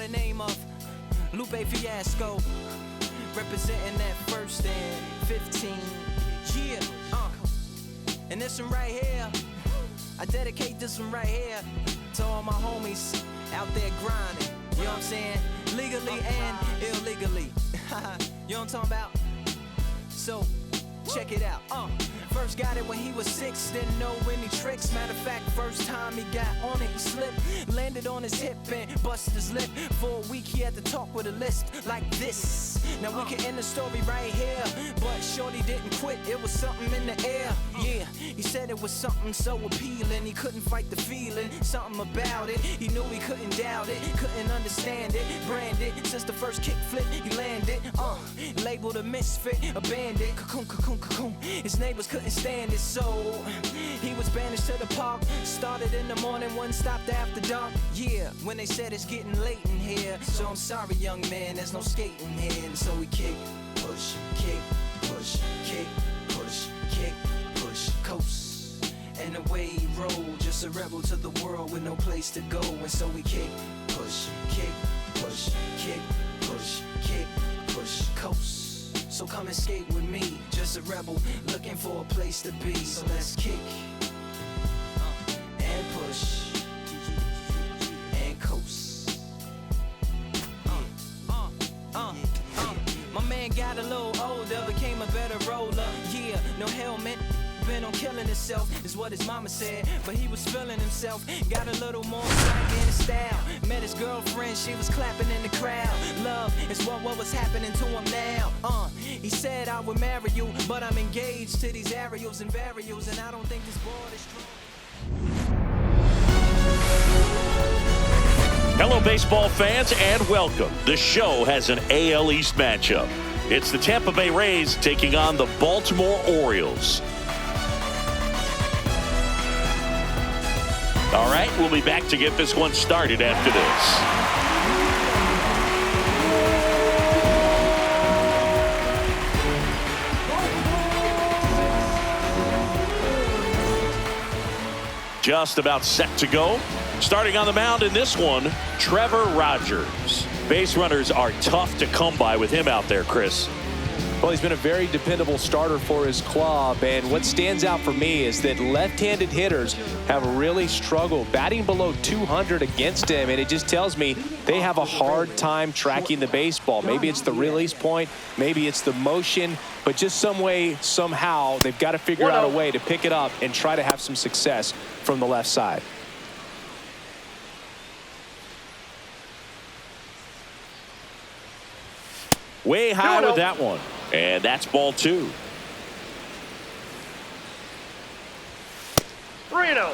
the name of Lupe Fiasco, representing that 1st and 15. Yeah, and this one right here, I dedicate this one right here to all my homies out there grinding. You know what I'm saying? Legally and illegally. You know what I'm talking about? So, check it out. First got it when he was 6, didn't know any tricks. Matter of fact, first time he got on it, he slipped. Landed on his hip and busted his lip. For a week he had to talk with a lisp like this. Now we can end the story right here, but shorty didn't quit, it was something in the air. Yeah, he said it was something so appealing, he couldn't fight the feeling, something about it. He knew he couldn't doubt it, couldn't understand it. Branded, since the first kick flip he landed. Labeled a misfit, a bandit. Cocoon, cocoon, cocoon. His neighbors couldn't stand it, so he was banished to the park. Started in the morning, one stopped after dark. Yeah, when they said it's getting late in here, so I'm sorry young man, there's no skating here. And so we kick, push, kick, push, kick, push, kick, push, coast. And the way he rolled, just a rebel to the world with no place to go. And so we kick, push, kick, push, kick, push, kick, push, coast. So come and skate with me, just a rebel looking for a place to be. So let's kick and push and coast. My man got a little older, became a better roller. Yeah, no helmet, been on killing himself, is what his mama said. But he was feeling himself, got a little more swag in his style. Met his girlfriend, she was clapping in the crowd. Love is what was happening to him now. He said I would marry you, but I'm engaged to these aerials and varials, and I don't think this board is strong. Hello, baseball fans, and welcome. The show has an AL East matchup. It's the Tampa Bay Rays taking on the Baltimore Orioles. All right, we'll be back to get this one started after this. Just about set to go. Starting on the mound in this one, Trevor Rogers. Base runners are tough to come by with him out there, Chris. Well, he's been a very dependable starter for his club, and what stands out for me is that left-handed hitters have really struggled batting below 200 against him, and it just tells me they have a hard time tracking the baseball. Maybe it's the release point, maybe it's the motion, but just some way, somehow, they've got to figure out a way to pick it up and try to have some success from the left side. Way high with that one. And that's ball 2. 3-0.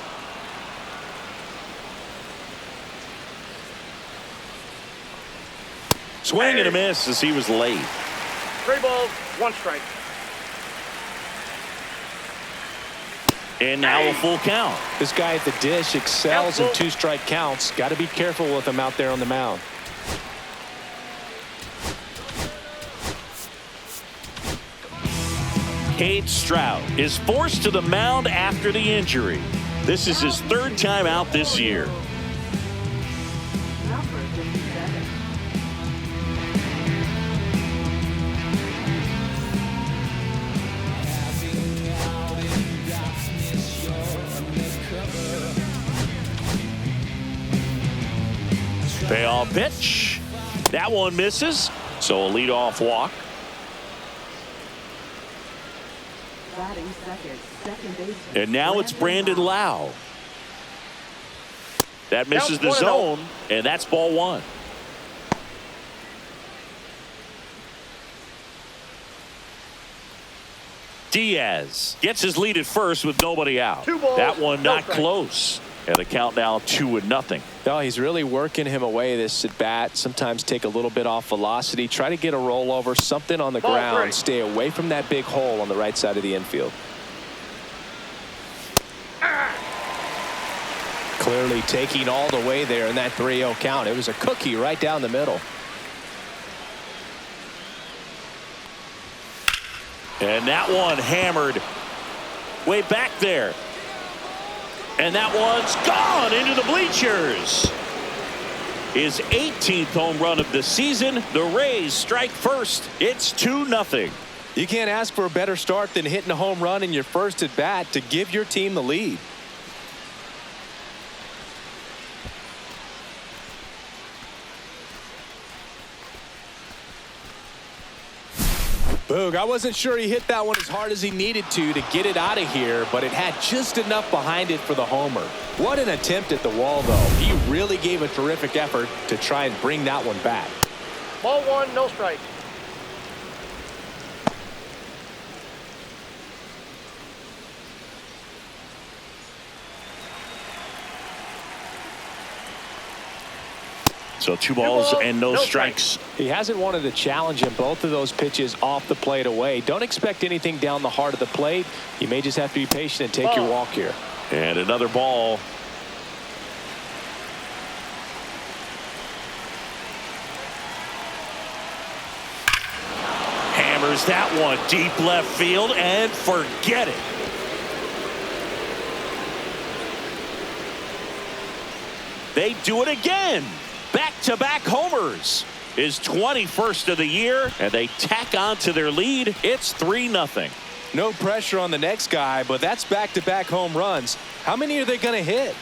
Swing and a miss as he was late. 3 balls, 1 strike. And now a full count. This guy at the dish excels in 2-strike counts. Got to be careful with him out there on the mound. Cade Stroud is forced to the mound after the injury. This is his 3rd time out this year. Payoff pitch. That one misses, so a leadoff walk. And now it's Brandon Lau. That misses the zone, and that's ball 1. Diaz gets his lead at first with nobody out. That one not close. And the count now 2-0. No, he's really working him away this at bat. Sometimes take a little bit off velocity. Try to get a rollover, something on the ground. Stay away from that big hole on the right side of the infield. Clearly taking all the way there in that 3-0 count. It was a cookie right down the middle. And that one hammered way back there. And that one's gone into the bleachers. his 18th home run of the season. The Rays strike first. It's 2-0. You can't ask for a better start than hitting a home run in your first at bat to give your team the lead. Boog, I wasn't sure he hit that one as hard as he needed to get it out of here, but it had just enough behind it for the homer. What an attempt at the wall, though. He really gave a terrific effort to try and bring that one back. Ball one, no strike. So 2 balls and no strikes. He hasn't wanted to challenge him. Both of those pitches off the plate away. Don't expect anything down the heart of the plate. You may just have to be patient and take your walk here. And another ball. Hammers that one deep left field and forget it. They do it again. Back-to-back homers. His 21st of the year, and they tack on to their lead. It's 3-0. No pressure on the next guy, but that's back-to-back home runs. How many are they going to hit?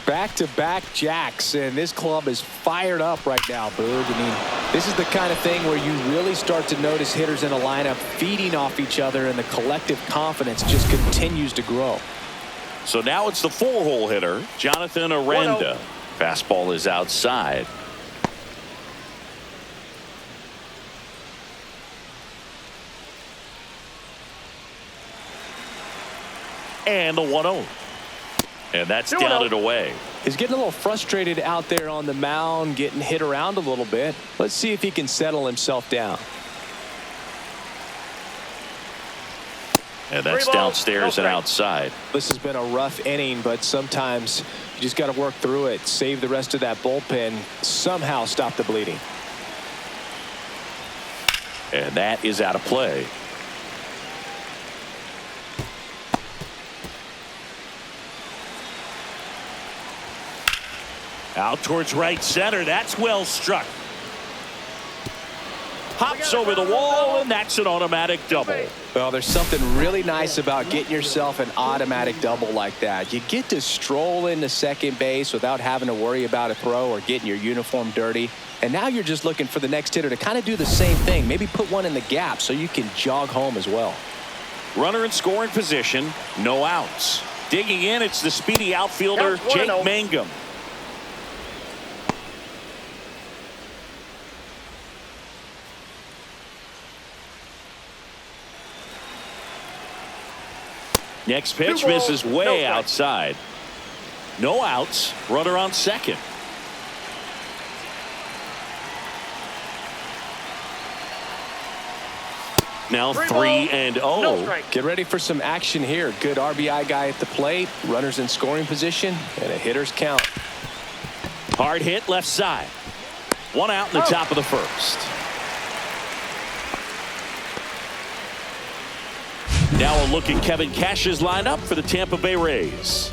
Back-to-back jacks, and this club is fired up right now, Boog. I mean, this is the kind of thing where you really start to notice hitters in a lineup feeding off each other, and the collective confidence just continues to grow. So now it's the 4-hole hitter, Jonathan Aranda. Fastball is outside. And the 1-0. And that's down and away. He's getting a little frustrated out there on the mound, getting hit around a little bit. Let's see if he can settle himself down. And that's downstairs and outside. This has been a rough inning, but sometimes you just got to work through it, save the rest of that bullpen, somehow stop the bleeding. And that is out of play. Out towards right center. That's well struck. Hops over the wall, and that's an automatic double. Well, there's something really nice about getting yourself an automatic double like that. You get to stroll into second base without having to worry about a throw or getting your uniform dirty. And now you're just looking for the next hitter to kind of do the same thing. Maybe put one in the gap so you can jog home as well. Runner in scoring position. No outs. Digging in, it's the speedy outfielder, Jake Mangum. Next pitch misses way outside. No outs. Runner on second. Now 3-0. Get ready for some action here. Good RBI guy at the plate. Runners in scoring position and a hitter's count. Hard hit left side. One out in the top of the first. Now a look at Kevin Cash's lineup for the Tampa Bay Rays.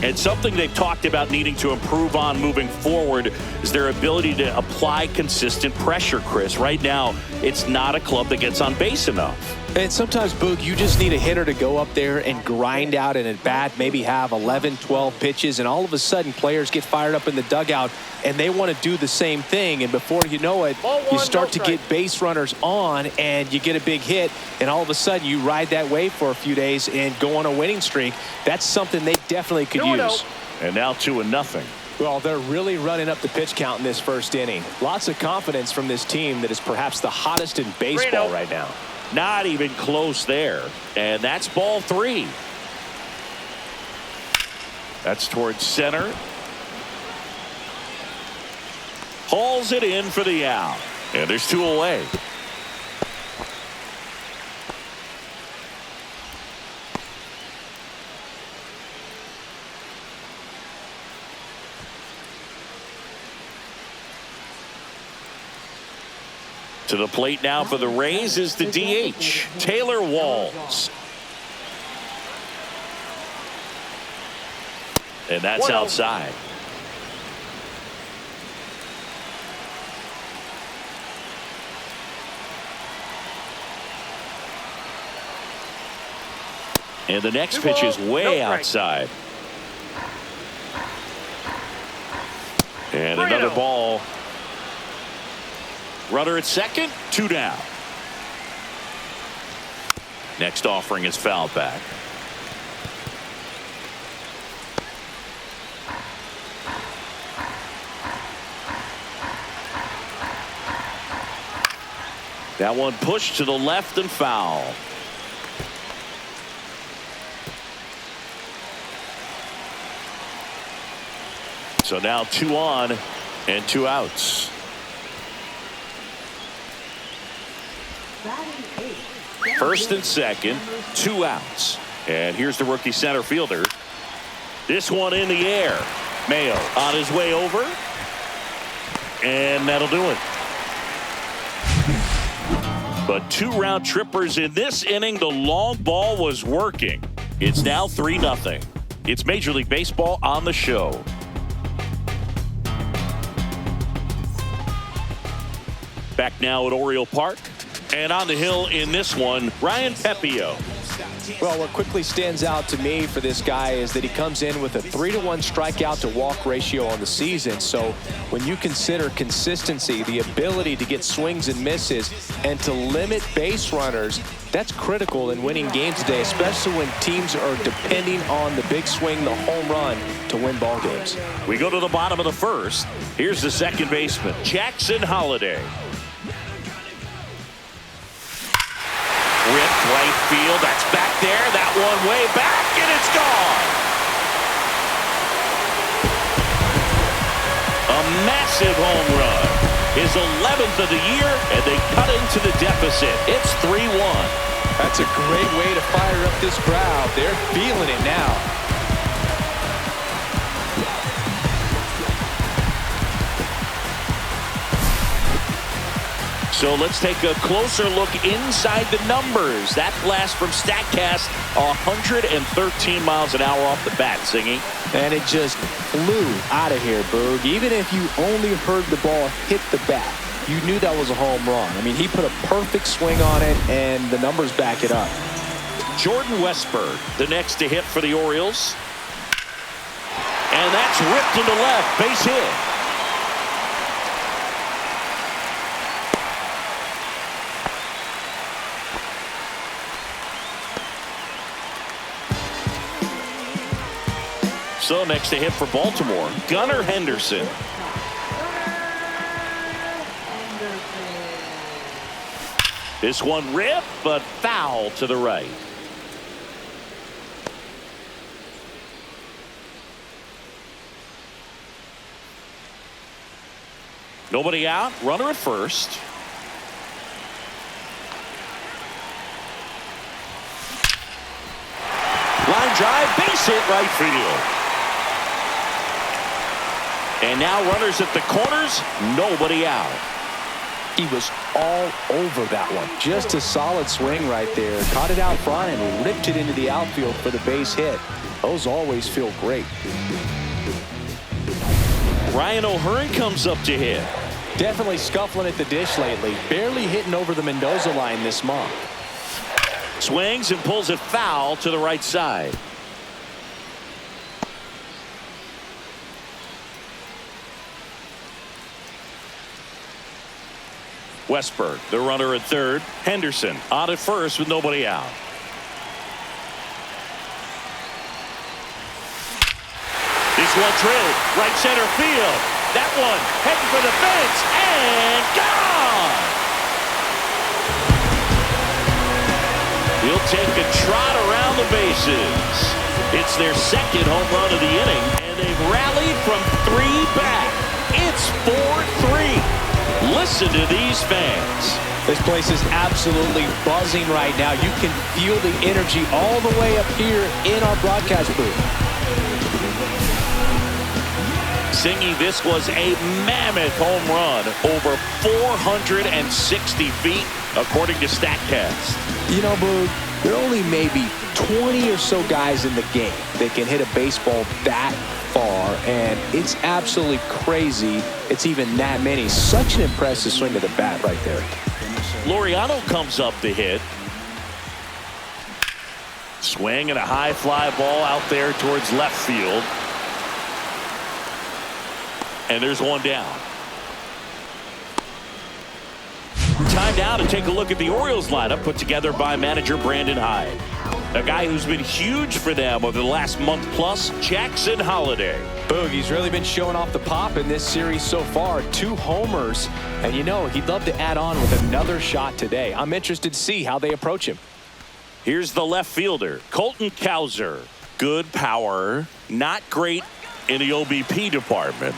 And something they've talked about needing to improve on moving forward is their ability to apply consistent pressure, Chris. Right now, it's not a club that gets on base enough. And sometimes, Boog, you just need a hitter to go up there and grind out an at-bat, maybe have 11, 12 pitches, and all of a sudden players get fired up in the dugout, and they want to do the same thing. And before you know it, you start to get base runners on, and you get a big hit, and all of a sudden you ride that wave for a few days and go on a winning streak. That's something they definitely could use. And now 2-0. Well, they're really running up the pitch count in this first inning. Lots of confidence from this team that is perhaps the hottest in baseball right now. Not even close there. And that's ball 3. That's towards center. Hauls it in for the out. And there's 2 away. To the plate now for the Rays is the DH, Taylor Walls. And that's 1-0. outside. And the next pitch is way outside. And another ball. Runner at second, 2 down. Next offering is fouled back. That one pushed to the left and foul. So now 2 on and 2 outs. First and second, 2 outs. And here's the rookie center fielder. This one in the air. Mayo on his way over. And that'll do it. But 2 round trippers in this inning. The long ball was working. It's now 3-0. It's Major League Baseball on the show. Back now at Oriole Park. And on the hill in this one, Ryan Pepiot. Well, what quickly stands out to me for this guy is that he comes in with a 3-to-1 strikeout to walk ratio on the season. So when you consider consistency, the ability to get swings and misses, and to limit base runners, that's critical in winning games today, especially when teams are depending on the big swing, the home run, to win ball games. We go to the bottom of the first. Here's the second baseman, Jackson Holliday. Ripped right field. That's back there. That one way back, and it's gone. A massive home run. His 11th of the year, and they cut into the deficit. It's 3-1. That's a great way to fire up this crowd. They're feeling it now. So let's take a closer look inside the numbers. That blast from StatCast, 113 miles an hour off the bat, Singy. And it just flew out of here, Boog. Even if you only heard the ball hit the bat, you knew that was a home run. I mean, he put a perfect swing on it, and the numbers back it up. Jordan Westberg, the next to hit for the Orioles. And that's ripped into left, base hit. So next to hit for Baltimore, Gunnar Henderson. This one ripped, but foul to the right. Nobody out, runner at first. Line drive, base hit, right field. And now runners at the corners, nobody out. He was all over that one. Just a solid swing right there. Caught it out front and ripped it into the outfield for the base hit. Those always feel great. Ryan O'Hearn comes up to hit. Definitely scuffling at the dish lately. Barely hitting over the Mendoza line this month. Swings and pulls it foul to the right side. Westberg, the runner at third. Henderson on at first with nobody out. This one drilled right center field. That one heading for the fence and gone. He'll take a trot around the bases. It's their second home run of the inning, and they've rallied from 3 back. It's 4-3. Listen to these fans. This place is absolutely buzzing right now. You can feel the energy all the way up here in our broadcast booth. Singy, this was a mammoth home run, over 460 feet, according to StatCast. You know, Boog, there are only maybe 20 or so guys in the game that can hit a baseball that far, and it's absolutely crazy it's even that many. Such an impressive swing of the bat right there. Laureano comes up to hit. Swing and a high fly ball out there towards left field. And there's one down. Time now to take a look at the Orioles lineup put together by manager Brandon Hyde. A guy who's been huge for them over the last month plus, Jackson Holliday. Boog, he's really been showing off the pop in this series so far. 2 homers, and you know he'd love to add on with another shot today. I'm interested to see how they approach him. Here's the left fielder, Colton Cowser. Good power, not great in the OBP department.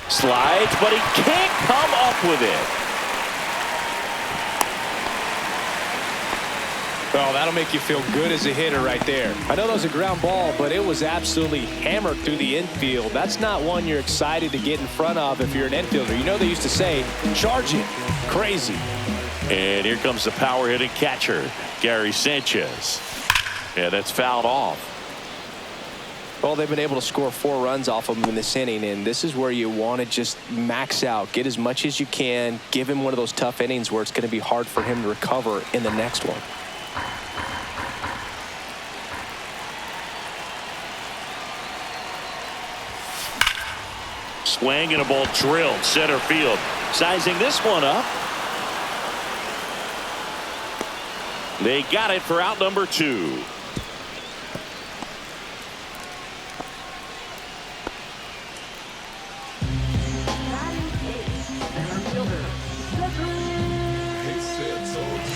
Slides, but he can't come up with it. Oh, that'll make you feel good as a hitter right there. I know that was a ground ball, but it was absolutely hammered through the infield. That's not one you're excited to get in front of if you're an infielder. You know they used to say, charge it. Crazy. And here comes the power hitting catcher, Gary Sanchez. Yeah, that's fouled off. Well, they've been able to score 4 runs off of him in this inning, and this is where you want to just max out, get as much as you can, give him one of those tough innings where it's going to be hard for him to recover in the next one. Swing and a ball drilled center field. Sizing this one up. They got it for out number 2.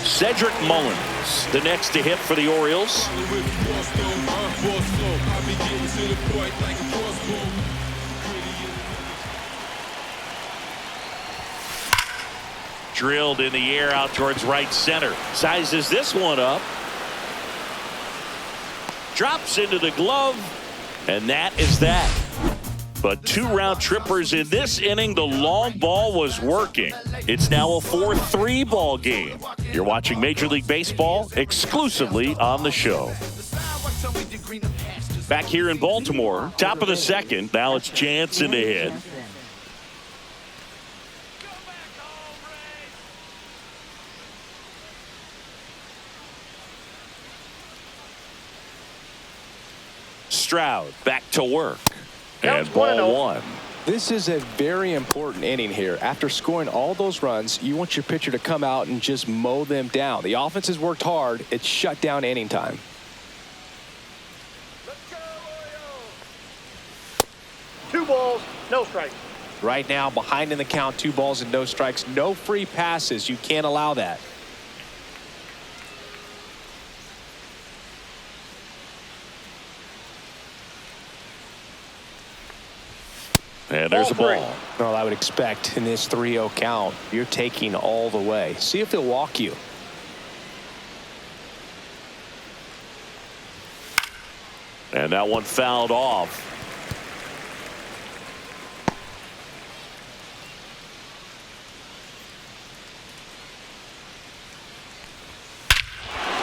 Cedric Mullins, the next to hit for the Orioles. Drilled in the air out towards right center. Sizes this one up. Drops into the glove. And that is that. But 2 round trippers in this inning. The long ball was working. It's now a 4-3 ball game. You're watching Major League Baseball exclusively on the show. Back here in Baltimore, top of the second. Now it's Jansen to hit. Stroud back to work. And ball 1. This is a very important inning here. After scoring all those runs, you want your pitcher to come out and just mow them down. The offense has worked hard. It's shut down inning time. Let's go, Oriole. 2 balls, no strikes. Right now, behind in the count, 2 balls and no strikes. No free passes. You can't allow that. And there's a ball. Well, I would expect in this 3-0 count, you're taking all the way. See if he'll walk you. And that one fouled off.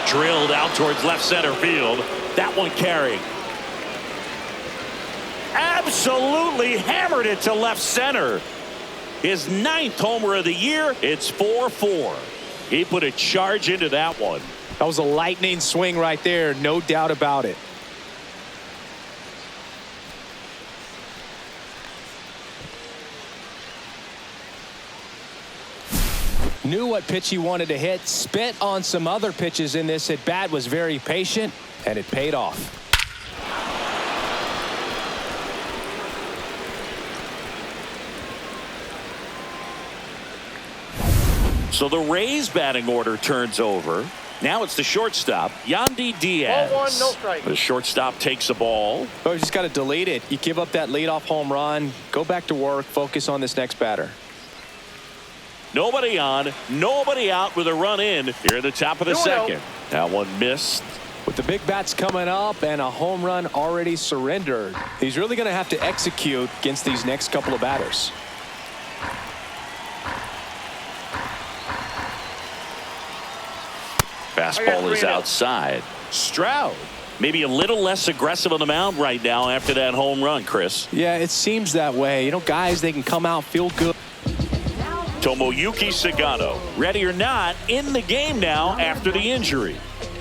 Drilled out towards left center field. That one carrying. Absolutely hammered it to left center. His 9th homer of the year. It's 4-4. He put a charge into that one. That was a lightning swing right there. No doubt about it. Knew what pitch he wanted to hit. Spent on some other pitches in this at bat. Was very patient, and it paid off. So the Rays batting order turns over. Now it's the shortstop, Yandy Diaz. Ball 1, no strike. The shortstop takes the ball. Oh, you just got to delete it. You give up that leadoff home run. Go back to work. Focus on this next batter. Nobody on, nobody out with a run in here at the top of the second. That one missed. With the big bats coming up and a home run already surrendered, he's really going to have to execute against these next couple of batters. Fastball is outside. Stroud, maybe a little less aggressive on the mound right now after that home run, Chris. Yeah, it seems that way. You know, guys, they can come out, feel good. Tomoyuki Sagano, ready or not, in the game now after the injury.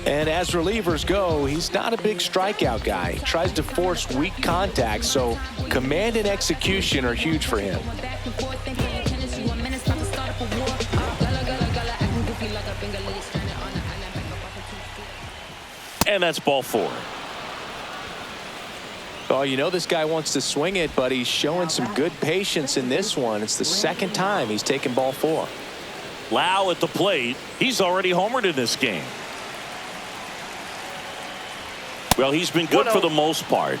And as relievers go, he's not a big strikeout guy. He tries to force weak contact, so command and execution are huge for him. And that's ball 4. Oh, you know this guy wants to swing it, but he's showing some good patience in this one. It's the second time he's taken ball 4. Lau at the plate. He's already homered in this game. Well, he's been good for the most part.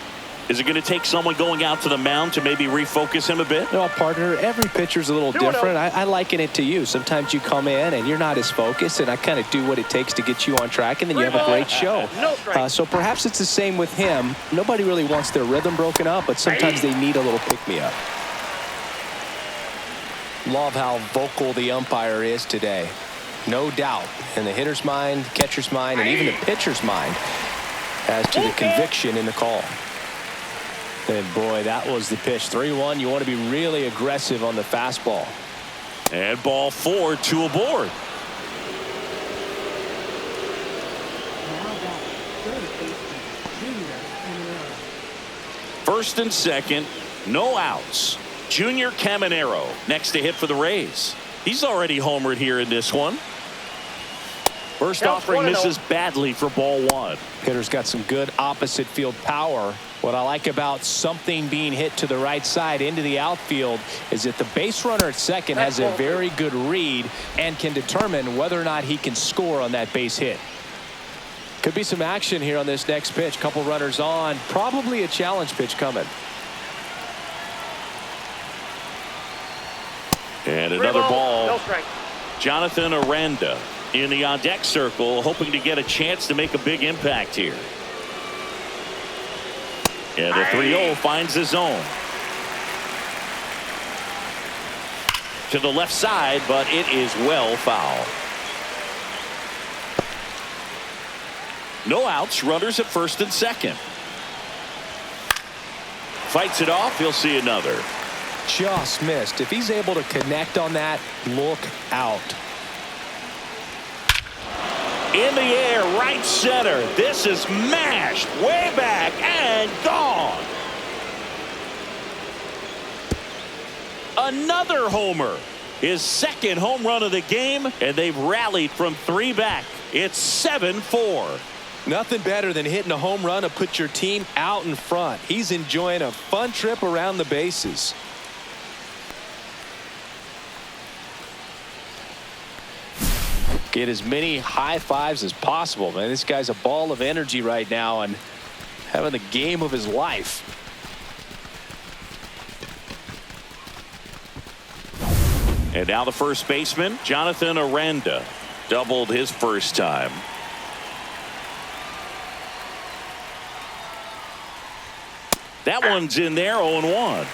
Is it going to take someone going out to the mound to maybe refocus him a bit? No, partner, every pitcher's a little different. I liken it to you. Sometimes you come in and you're not as focused, and I kind of do what it takes to get you on track, and then you have a great show. So perhaps it's the same with him. Nobody really wants their rhythm broken up, but sometimes they need a little pick-me-up. Love how vocal the umpire is today. No doubt in the hitter's mind, catcher's mind, and even the pitcher's mind as to the conviction in the call. And boy, that was the pitch. 3-1. You want to be really aggressive on the fastball. And ball 4, 2 aboard. First and second, no outs. Junior Caminero next to hit for the Rays. He's already homered here in this one. First offering misses badly for ball 1. Hitter's got some good opposite field power. What I like about something being hit to the right side into the outfield is that the base runner at second has a very good read and can determine whether or not he can score on that base hit. Could be some action here on this next pitch. Couple runners on. Probably a challenge pitch coming. And another ball. Jonathan Aranda in the on-deck circle, hoping to get a chance to make a big impact here. And the 3-0 finds the zone. To the left side, but it is well foul. No outs, runners at first and second. Fights it off, he'll see another. Just missed. If he's able to connect on that, look out. In the air, right center. This is mashed way back and gone. Another homer. His second home run of the game, and they've rallied from 3 back. It's 7-4. Nothing better than hitting a home run to put your team out in front. He's enjoying a fun trip around the bases. Get as many high fives as possible, man. This guy's a ball of energy right now and having the game of his life. And now the first baseman, Jonathan Aranda, doubled his first time. That one's in there, 0-1.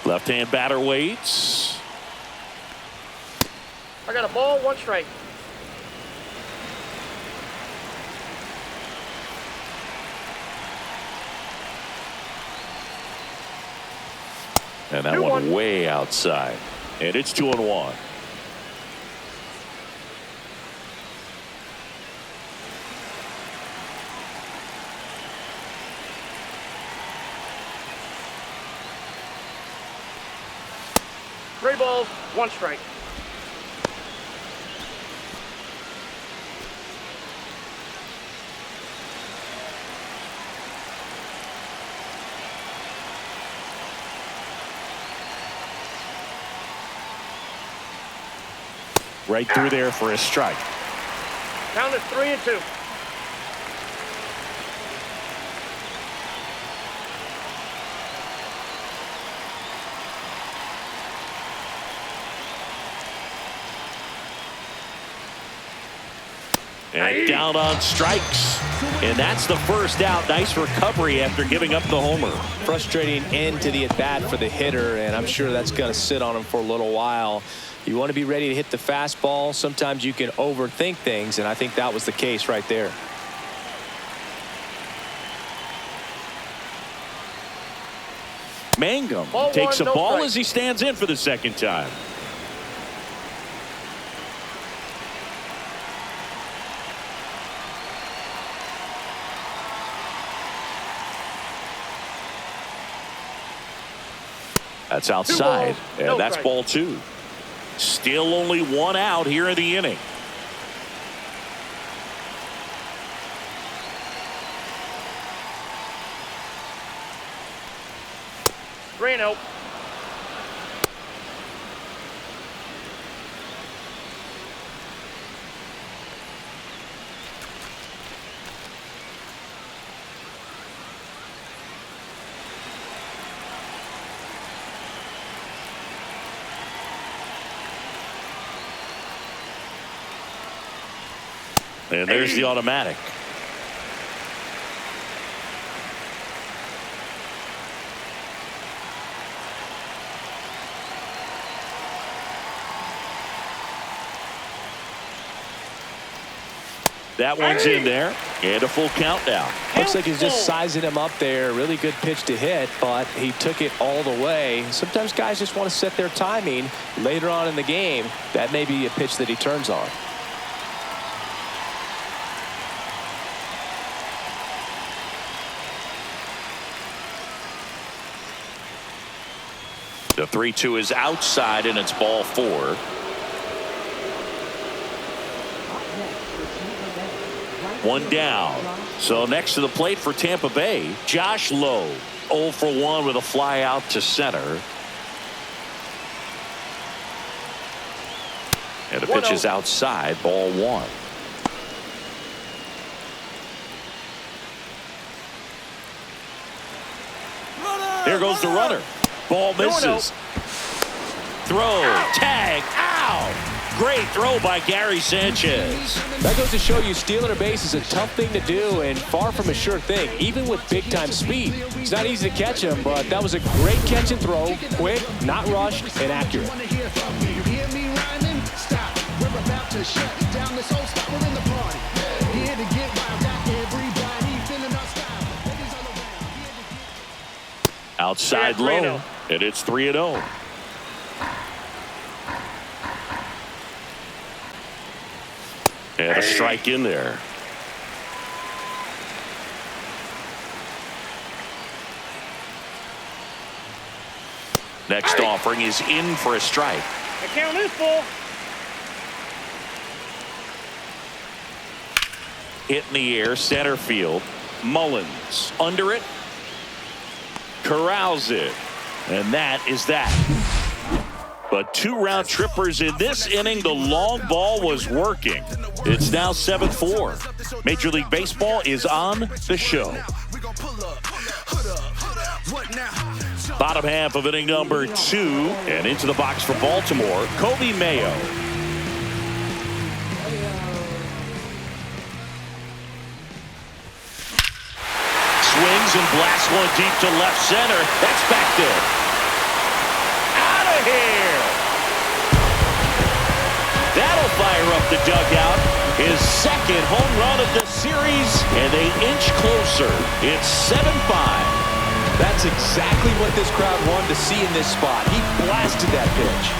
Left-hand batter waits. I got a ball, 1 strike. And that one way outside. And it's 2-1. Three balls, 1 strike. Right through there for a strike. Count is 3-2. And down on strikes. And that's the first out. Nice recovery after giving up the homer. Frustrating end to the at-bat for the hitter, and I'm sure that's going to sit on him for a little while. You want to be ready to hit the fastball. Sometimes you can overthink things, and I think that was the case right there. Mangum Ball takes one, a no ball strike. as he stands in for the second time. That's outside, and no that's strike. ball 2. Still only 1 out here in the inning. Three and out. And there's the automatic. That one's in there, and a full count now. Looks like he's just sizing him up there. Really good pitch to hit, but he took it all the way. Sometimes guys just want to set their timing later on in the game. That may be a pitch that he turns on. The 3-2 is outside, and it's ball 4. One down. So next to the plate for Tampa Bay, Josh Lowe, 0 for 1 with a fly out to center. And the pitch is outside, ball 1. There goes the runner. Ball misses. Throw, tag, ow! Great throw by Gary Sanchez. That goes to show you stealing a base is a tough thing to do and far from a sure thing, even with big-time speed. It's not easy to catch him, but that was a great catch and throw, quick, not rushed, and accurate. Outside low, and it's 3-0. And a strike in there. Next offering is in for a strike. The count is full. Hit in the air, center field. Mullins under it. Corrals it. And that is that. But 2 round trippers in this inning. The long ball was working. It's now 7-4. Major League Baseball is on the show. Bottom half of inning number 2. And into the box for Baltimore, Kobe Mayo. Swings and blasts one deep to left center. That's back there. Out of here. That'll fire up the dugout. His second home run of the series, and they inch closer. It's 7-5. That's exactly what this crowd wanted to see in this spot. He blasted that pitch.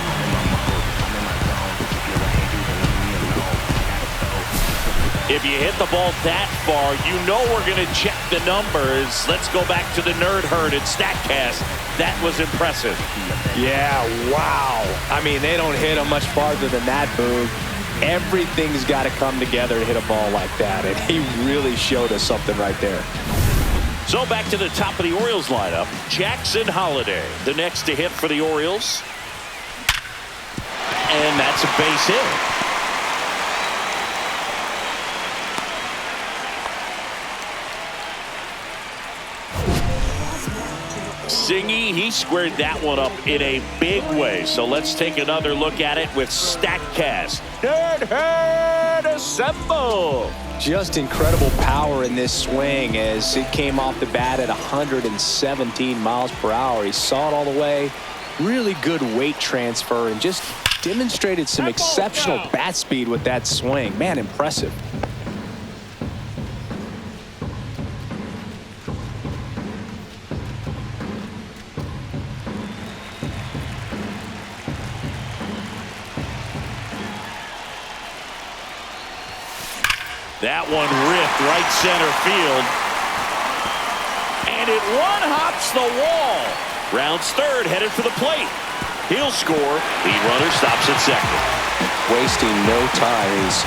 If you hit the ball that far, you know we're going to check the numbers. Let's go back to the Nerd Herd and StatCast. That was impressive. Yeah, wow. I mean, they don't hit him much farther than that, Boog. Everything's got to come together to hit a ball like that, and he really showed us something right there. So back to the top of the Orioles lineup. Jackson Holliday, the next to hit for the Orioles. And that's a base hit. Singy, he squared that one up in a big way. So let's take another look at it with StatCast. Deadhead assemble! Just incredible power in this swing as it came off the bat at 117 miles per hour. He saw it all the way. Really good weight transfer and just demonstrated some exceptional bat speed with that swing. Man, impressive. That one ripped right center field. And it one-hops the wall. Rounds third, headed for the plate. He'll score. Lead runner stops at second. Wasting no time. He's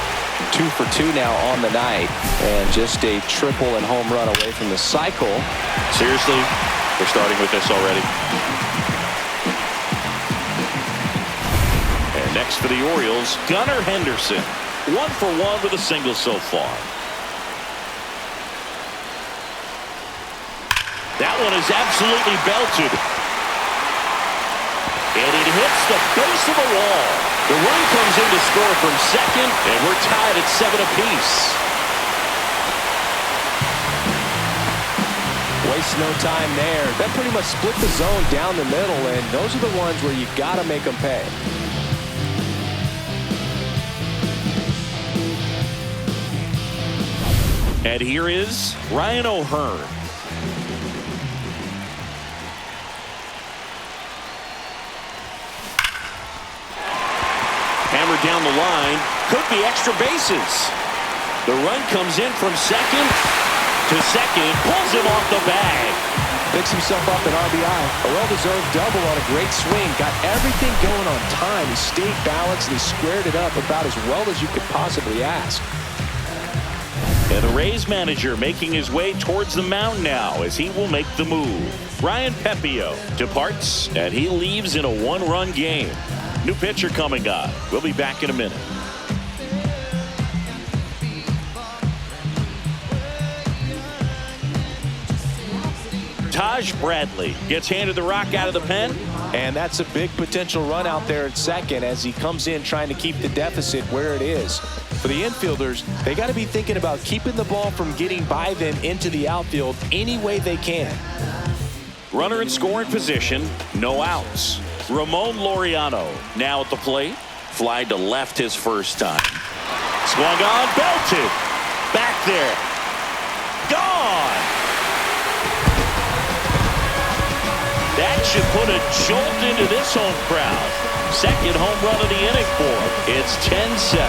2 for 2 now on the night. And just a triple and home run away from the cycle. Seriously, we're starting with this already. And next for the Orioles, Gunnar Henderson. 1 for 1 with a single so far. That one is absolutely belted. And it hits the base of the wall. The run comes in to score from second, and we're tied at 7 apiece. Waste no time there. That pretty much split the zone down the middle, and those are the ones where you got to make them pay. And here is Ryan O'Hearn. Hammered down the line. Could be extra bases. The run comes in from second to second. Pulls him off the bag. Picks himself up an RBI. A well-deserved double on a great swing. Got everything going on time. He stayed balanced and he squared it up about as well as you could possibly ask. And the Rays manager making his way towards the mound now as he will make the move. Ryan Pepiot departs, and he leaves in a 1-run game. New pitcher coming on. We'll be back in a minute. Taj Bradley gets handed the rock out of the pen. And that's a big potential run out there at second as he comes in trying to keep the deficit where it is. For the infielders, they got to be thinking about keeping the ball from getting by them into the outfield any way they can. Runner in scoring position, no outs. Ramon Laureano now at the plate. Fly to left his first time. Swung on, belted. Back there. Gone. That should put a jolt into this home crowd. Second home run of the inning for him. It's 10-7.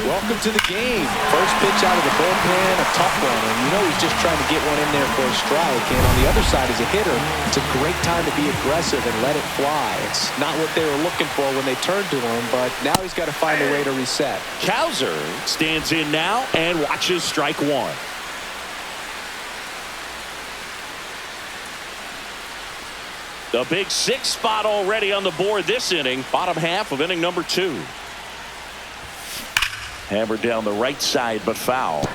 Welcome to the game. First pitch out of the bullpen, a tough one. And you know he's just trying to get one in there for a strike. And on the other side as a hitter, it's a great time to be aggressive and let it fly. It's not what they were looking for when they turned to him, but now he's got to find a way to reset. Cowser stands in now and watches strike one. The big 6 spot already on the board this inning. Bottom half of inning number 2. Hammered down the right side, but foul.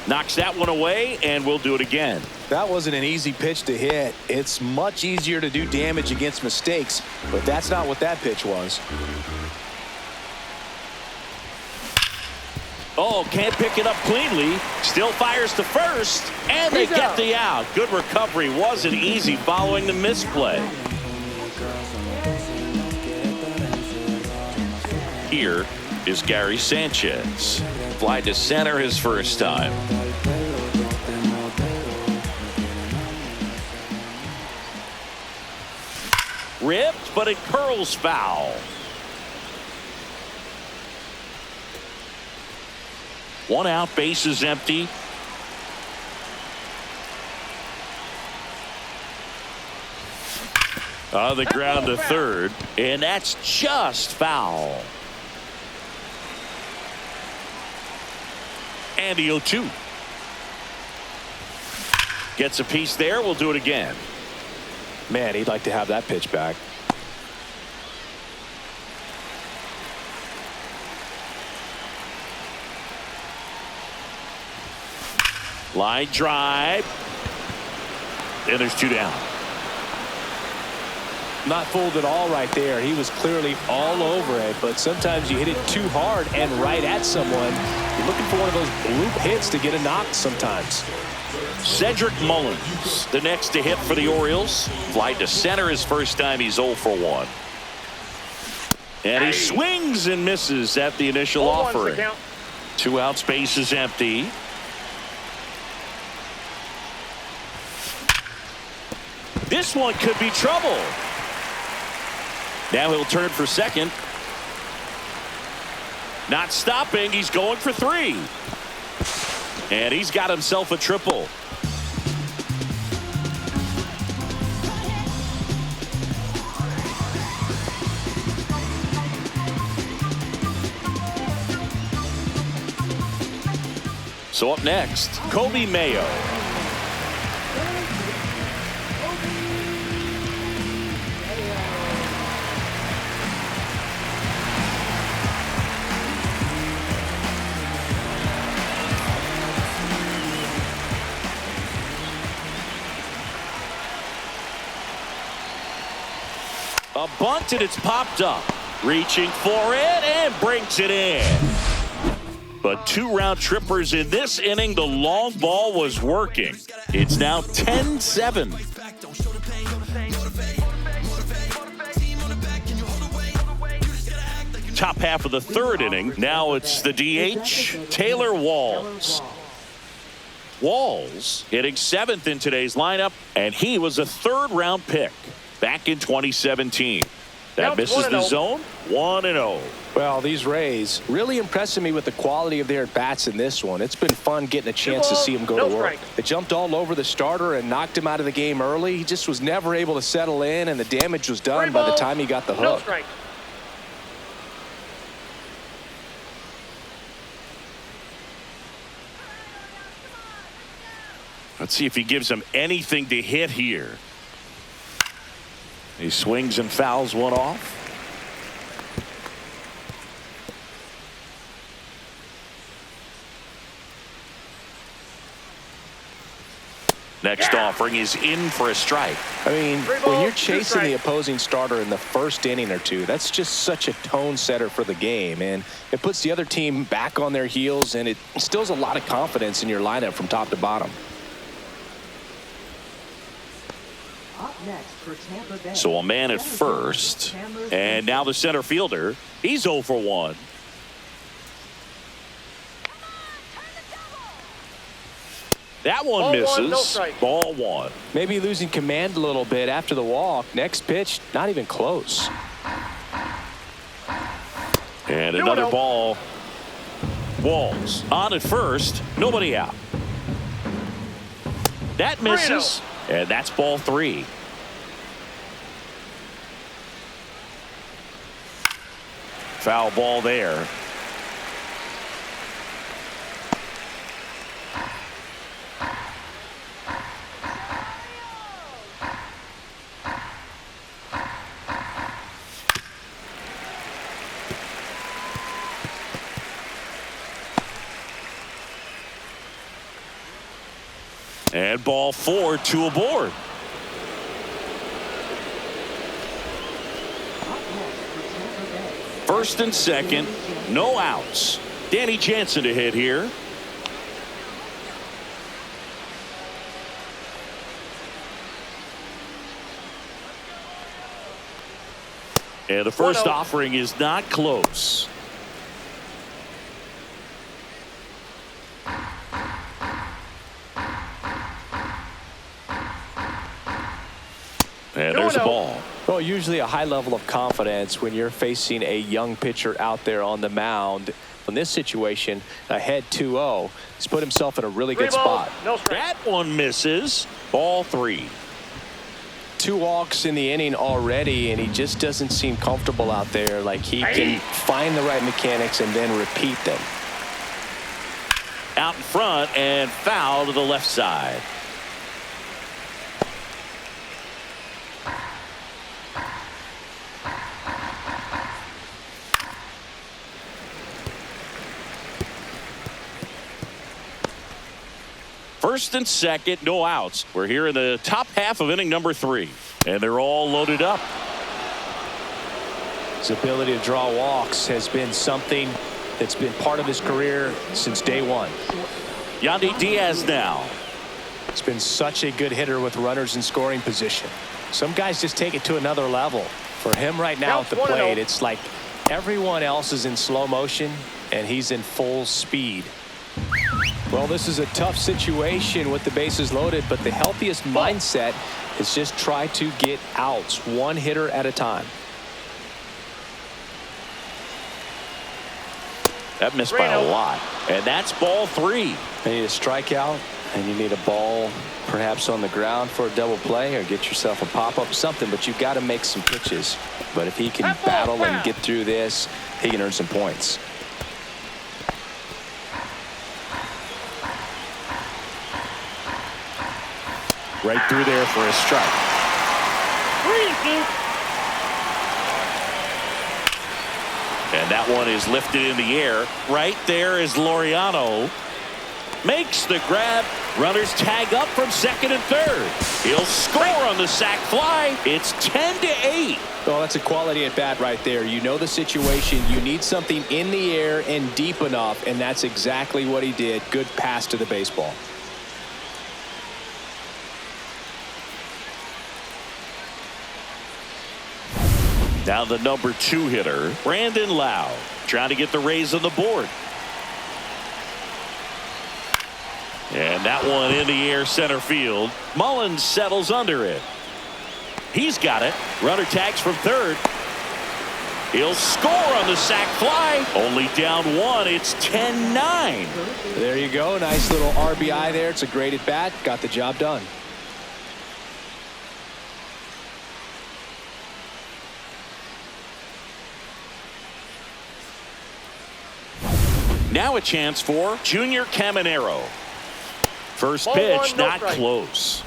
Knocks that one away, and we'll do it again. That wasn't an easy pitch to hit. It's much easier to do damage against mistakes, but that's not what that pitch was. Oh, can't pick it up cleanly. Still fires to first, and they get the out. Good recovery. Wasn't easy following the misplay. Here is Gary Sanchez. Fly to center his first time. Ripped, but it curls foul. One out, base is empty. On the ground to third, and that's just foul. And the 0-2. Gets a piece there. We'll do it again. Man, he'd like to have that pitch back. Line drive. And there's 2 down. Not fooled at all right there. He was clearly all over it, but sometimes you hit it too hard and right at someone. You're looking for one of those bloop hits to get a knock sometimes. Cedric Mullins, the next to hit for the Orioles. Fly to center his first time. He's 0 for 1. And he swings and misses at the initial offering. 2 out, space is empty. This one could be trouble. Now he'll turn for second. Not stopping. He's going for 3. And he's got himself a triple. So up next, Kobe Mayo. A bunt and it's popped up. Reaching for it and brings it in. But 2 round trippers in this inning. The long ball was working. It's now 10-7. Top half of the 3rd inning. Now it's the DH, Taylor Walls. Walls hitting 7th in today's lineup, and he was a 3rd round pick back in 2017. That misses the zone. 1-0. Well, these Rays really impressing me with the quality of their at-bats in this one. It's been fun getting a chance to see them go to work. They jumped all over the starter and knocked him out of the game early. He just was never able to settle in, and the damage was done by the time he got the hook. Let's see if he gives him anything to hit here. He swings and fouls one off. Next offering is in for a strike. I mean, when you're chasing the opposing starter in the first inning or two, that's just such a tone setter for the game, and it puts the other team back on their heels, and it instills a lot of confidence in your lineup from top to bottom. So a man at first, and now the center fielder. He's 0 for 1. That one misses. Ball 1. Maybe losing command a little bit after the walk. Next pitch, not even close. And another ball. Walls on at first. Nobody out. That misses. And that's ball 3. Foul ball there. And ball 4, 2 aboard. First and second, no outs. Danny Jansen to hit here. And the first offering is not close. And there's a ball. Well, usually a high level of confidence when you're facing a young pitcher out there on the mound. In this situation, ahead 2-0, he's put himself in a really good spot. That one misses. Ball 3. 2 walks in the inning already, and he just doesn't seem comfortable out there. Like he can find the right mechanics and then repeat them. out in front and foul to the left side. First and second, no outs. We're here in the top half of inning number 3, and they're all loaded up. His ability to draw walks has been something that's been part of his career since day one. Yandy Diaz now. He's been such a good hitter with runners in scoring position. Some guys just take it to another level. For him right now at the plate, it's like everyone else is in slow motion and he's in full speed. Well, this is a tough situation with the bases loaded, but the healthiest mindset is just try to get outs, one hitter at a time. That missed by a lot, and that's ball 3. You need a strikeout, and you need a ball perhaps on the ground for a double play, or get yourself a pop-up, something, but you've got to make some pitches. But if he can battle and get through this, he can earn some points. Right through there for a strike. And that one is lifted in the air. Right there is Laureano. Makes the grab. Runners tag up from second and third. He'll score on the sac fly. It's 10-8. Oh, that's a quality at bat right there. You know the situation. You need something in the air and deep enough, and that's exactly what he did. Good pass to the baseball. Now the number 2 hitter, Brandon Lau, trying to get the Rays on the board. And that one in the air center field. Mullins settles under it. He's got it. Runner tags from third. He'll score on the sac fly. Only down 1. It's 10-9. There you go. Nice little RBI there. It's a great at bat. Got the job done. Now a chance for Junior Caminero. First pitch, not close.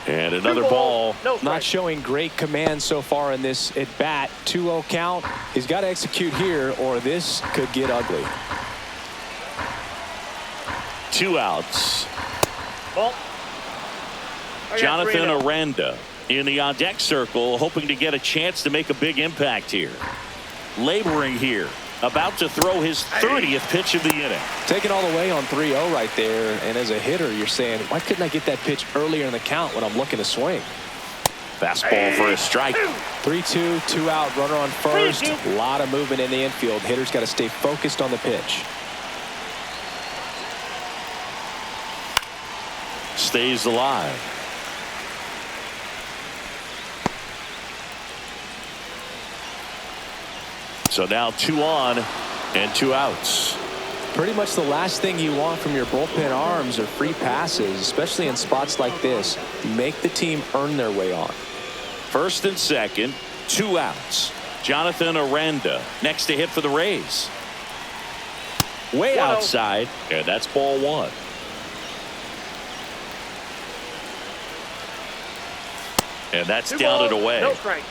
And another ball. Not showing great command so far in this at bat. 2-0 count. He's got to execute here or this could get ugly. 2 outs. Jonathan Aranda in the on-deck circle, hoping to get a chance to make a big impact here. Laboring here, about to throw his 30th pitch of the inning. Taking all the way on 3-0 right there, and as a hitter, you're saying, why couldn't I get that pitch earlier in the count when I'm looking to swing? Fastball for a strike. 3-2, 2 out, runner on first. A lot of movement in the infield. Hitters got to stay focused on the pitch. Stays alive. So now 2 on and 2 outs. Pretty much the last thing you want from your bullpen arms are free passes, especially in spots like this. Make the team earn their way on. First and second, 2 outs. Jonathan Aranda next to hit for the Rays. Way outside, and that's ball 1. And that's down and away. No strike.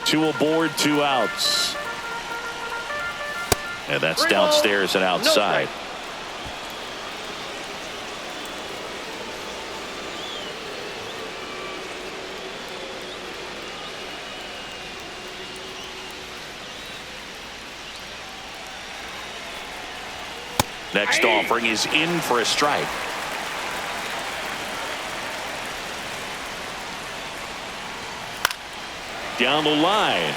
Two aboard, 2 outs. And that's downstairs and outside. Next offering is in for a strike. Down the line.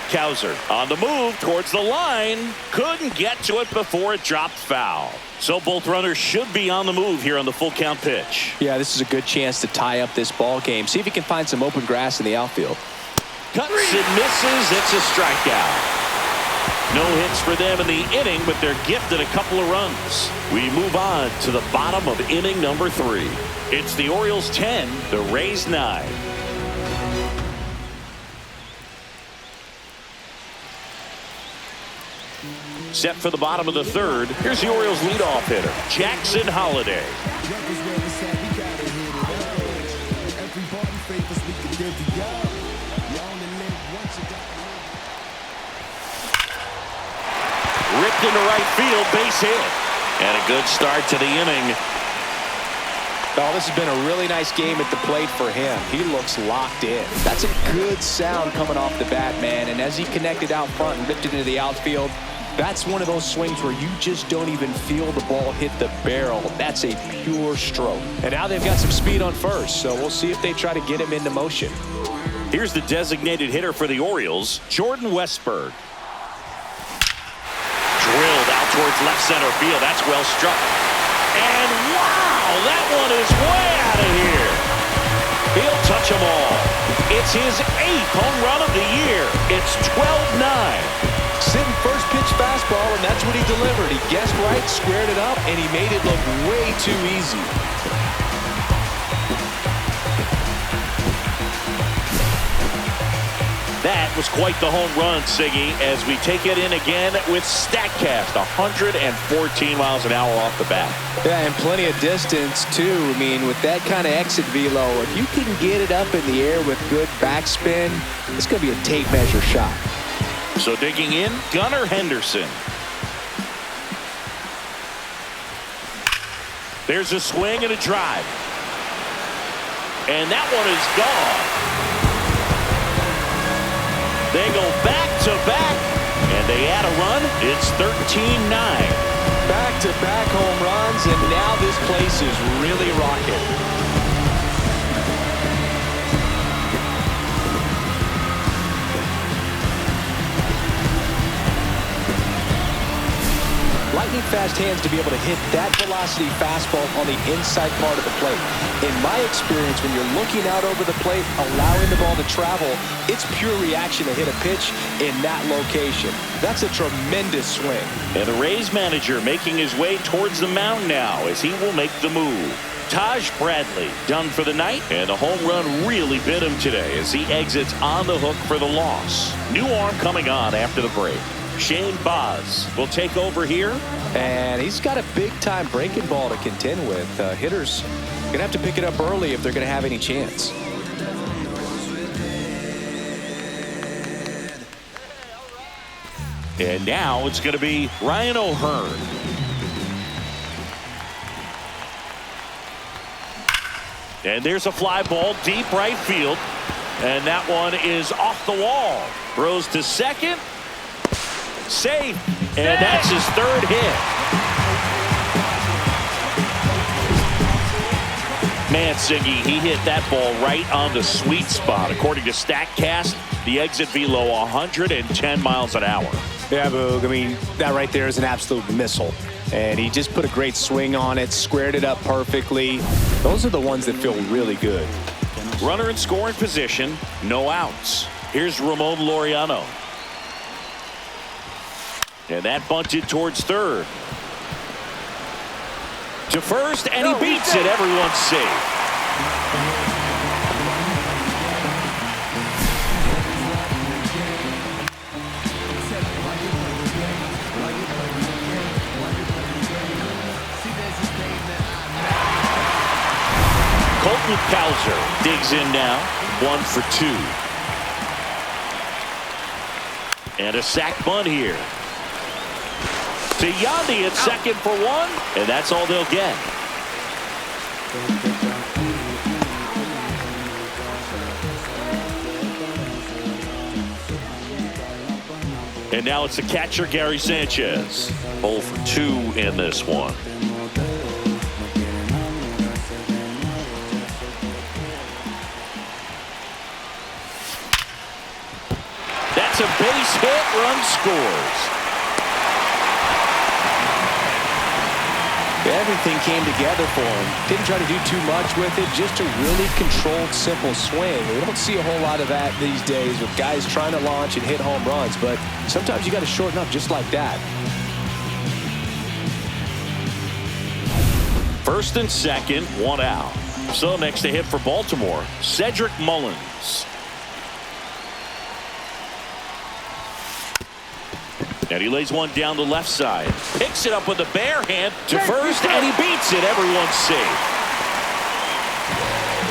Cowser on the move towards the line. Couldn't get to it before it dropped foul. So both runners should be on the move here on the full count pitch. Yeah, this is a good chance to tie up this ball game. See if he can find some open grass in the outfield. Cuts and misses. It's a strikeout. No hits for them in the inning, but they're gifted a couple of runs. We move on to the bottom of inning number 3. It's the Orioles 10, the Rays 9. Set for the bottom of the 3rd. Here's the Orioles leadoff hitter, Jackson Holliday. Ripped into right field, base hit. And a good start to the inning. Oh, this has been a really nice game at the plate for him. He looks locked in. That's a good sound coming off the bat, man. And as he connected out front and ripped it into the outfield, that's one of those swings where you just don't even feel the ball hit the barrel. That's a pure stroke. And now they've got some speed on first, so we'll see if they try to get him into motion. Here's the designated hitter for the Orioles, Jordan Westburg. Drilled out towards left center field. That's well struck. And wow, that one is way out of here. He'll touch them all. It's his 8th home run of the year. It's 12-9. Sitting first pitch fastball, and that's what he delivered. He guessed right, squared it up, and he made it look way too easy. That was quite the home run, Siggy, as we take it in again with StatCast, 114 miles an hour off the bat. Yeah, and plenty of distance, too. I mean, with that kind of exit velo, if you can get it up in the air with good backspin, it's going to be a tape measure shot. So digging in, Gunnar Henderson. There's a swing and a drive. And that one is gone. They go back-to-back, and they add a run. It's 13-9. Back-to-back home runs, and now this place is really rocking. Lightning fast hands to be able to hit that velocity fastball on the inside part of the plate. In my experience, when you're looking out over the plate, allowing the ball to travel, it's pure reaction to hit a pitch in that location. That's a tremendous swing. And the Rays manager making his way towards the mound now as he will make the move. Taj Bradley done for the night, and the home run really bit him today as he exits on the hook for the loss. New arm coming on after the break. Shane Baz will take over here. And he's got a big-time breaking ball to contend with. Hitters going to have to pick it up early if they're going to have any chance. And now it's going to be Ryan O'Hearn. And there's a fly ball deep right field. And that one is off the wall. Throws to second. Safe, and that's his 3rd hit. Man, Siggy, he hit that ball right on the sweet spot. According to StatCast, the exit velo 110 miles an hour. Yeah, Boog, I mean, that right there is an absolute missile. And he just put a great swing on it, squared it up perfectly. Those are the ones that feel really good. Runner in scoring position, no outs. Here's Ramon Laureano. And that bunted towards 3rd. To first, and he beats it. Everyone's safe. Colton Cowser digs in now. 1 for 2. And a sac bunt here. To Yandy at second for 1, and that's all they'll get. And now it's the catcher, Gary Sanchez. 0 for 2 in this one. That's a base hit, run scores. Yeah, everything came together for him. Didn't try to do too much with it, just a really controlled, simple swing. We don't see a whole lot of that these days with guys trying to launch and hit home runs, but sometimes you got to shorten up just like that. First and second, one out. So next to hit for Baltimore, Cedric Mullins. And he lays one down the left side. Picks it up with the bare hand to first, and he beats it. Everyone's safe.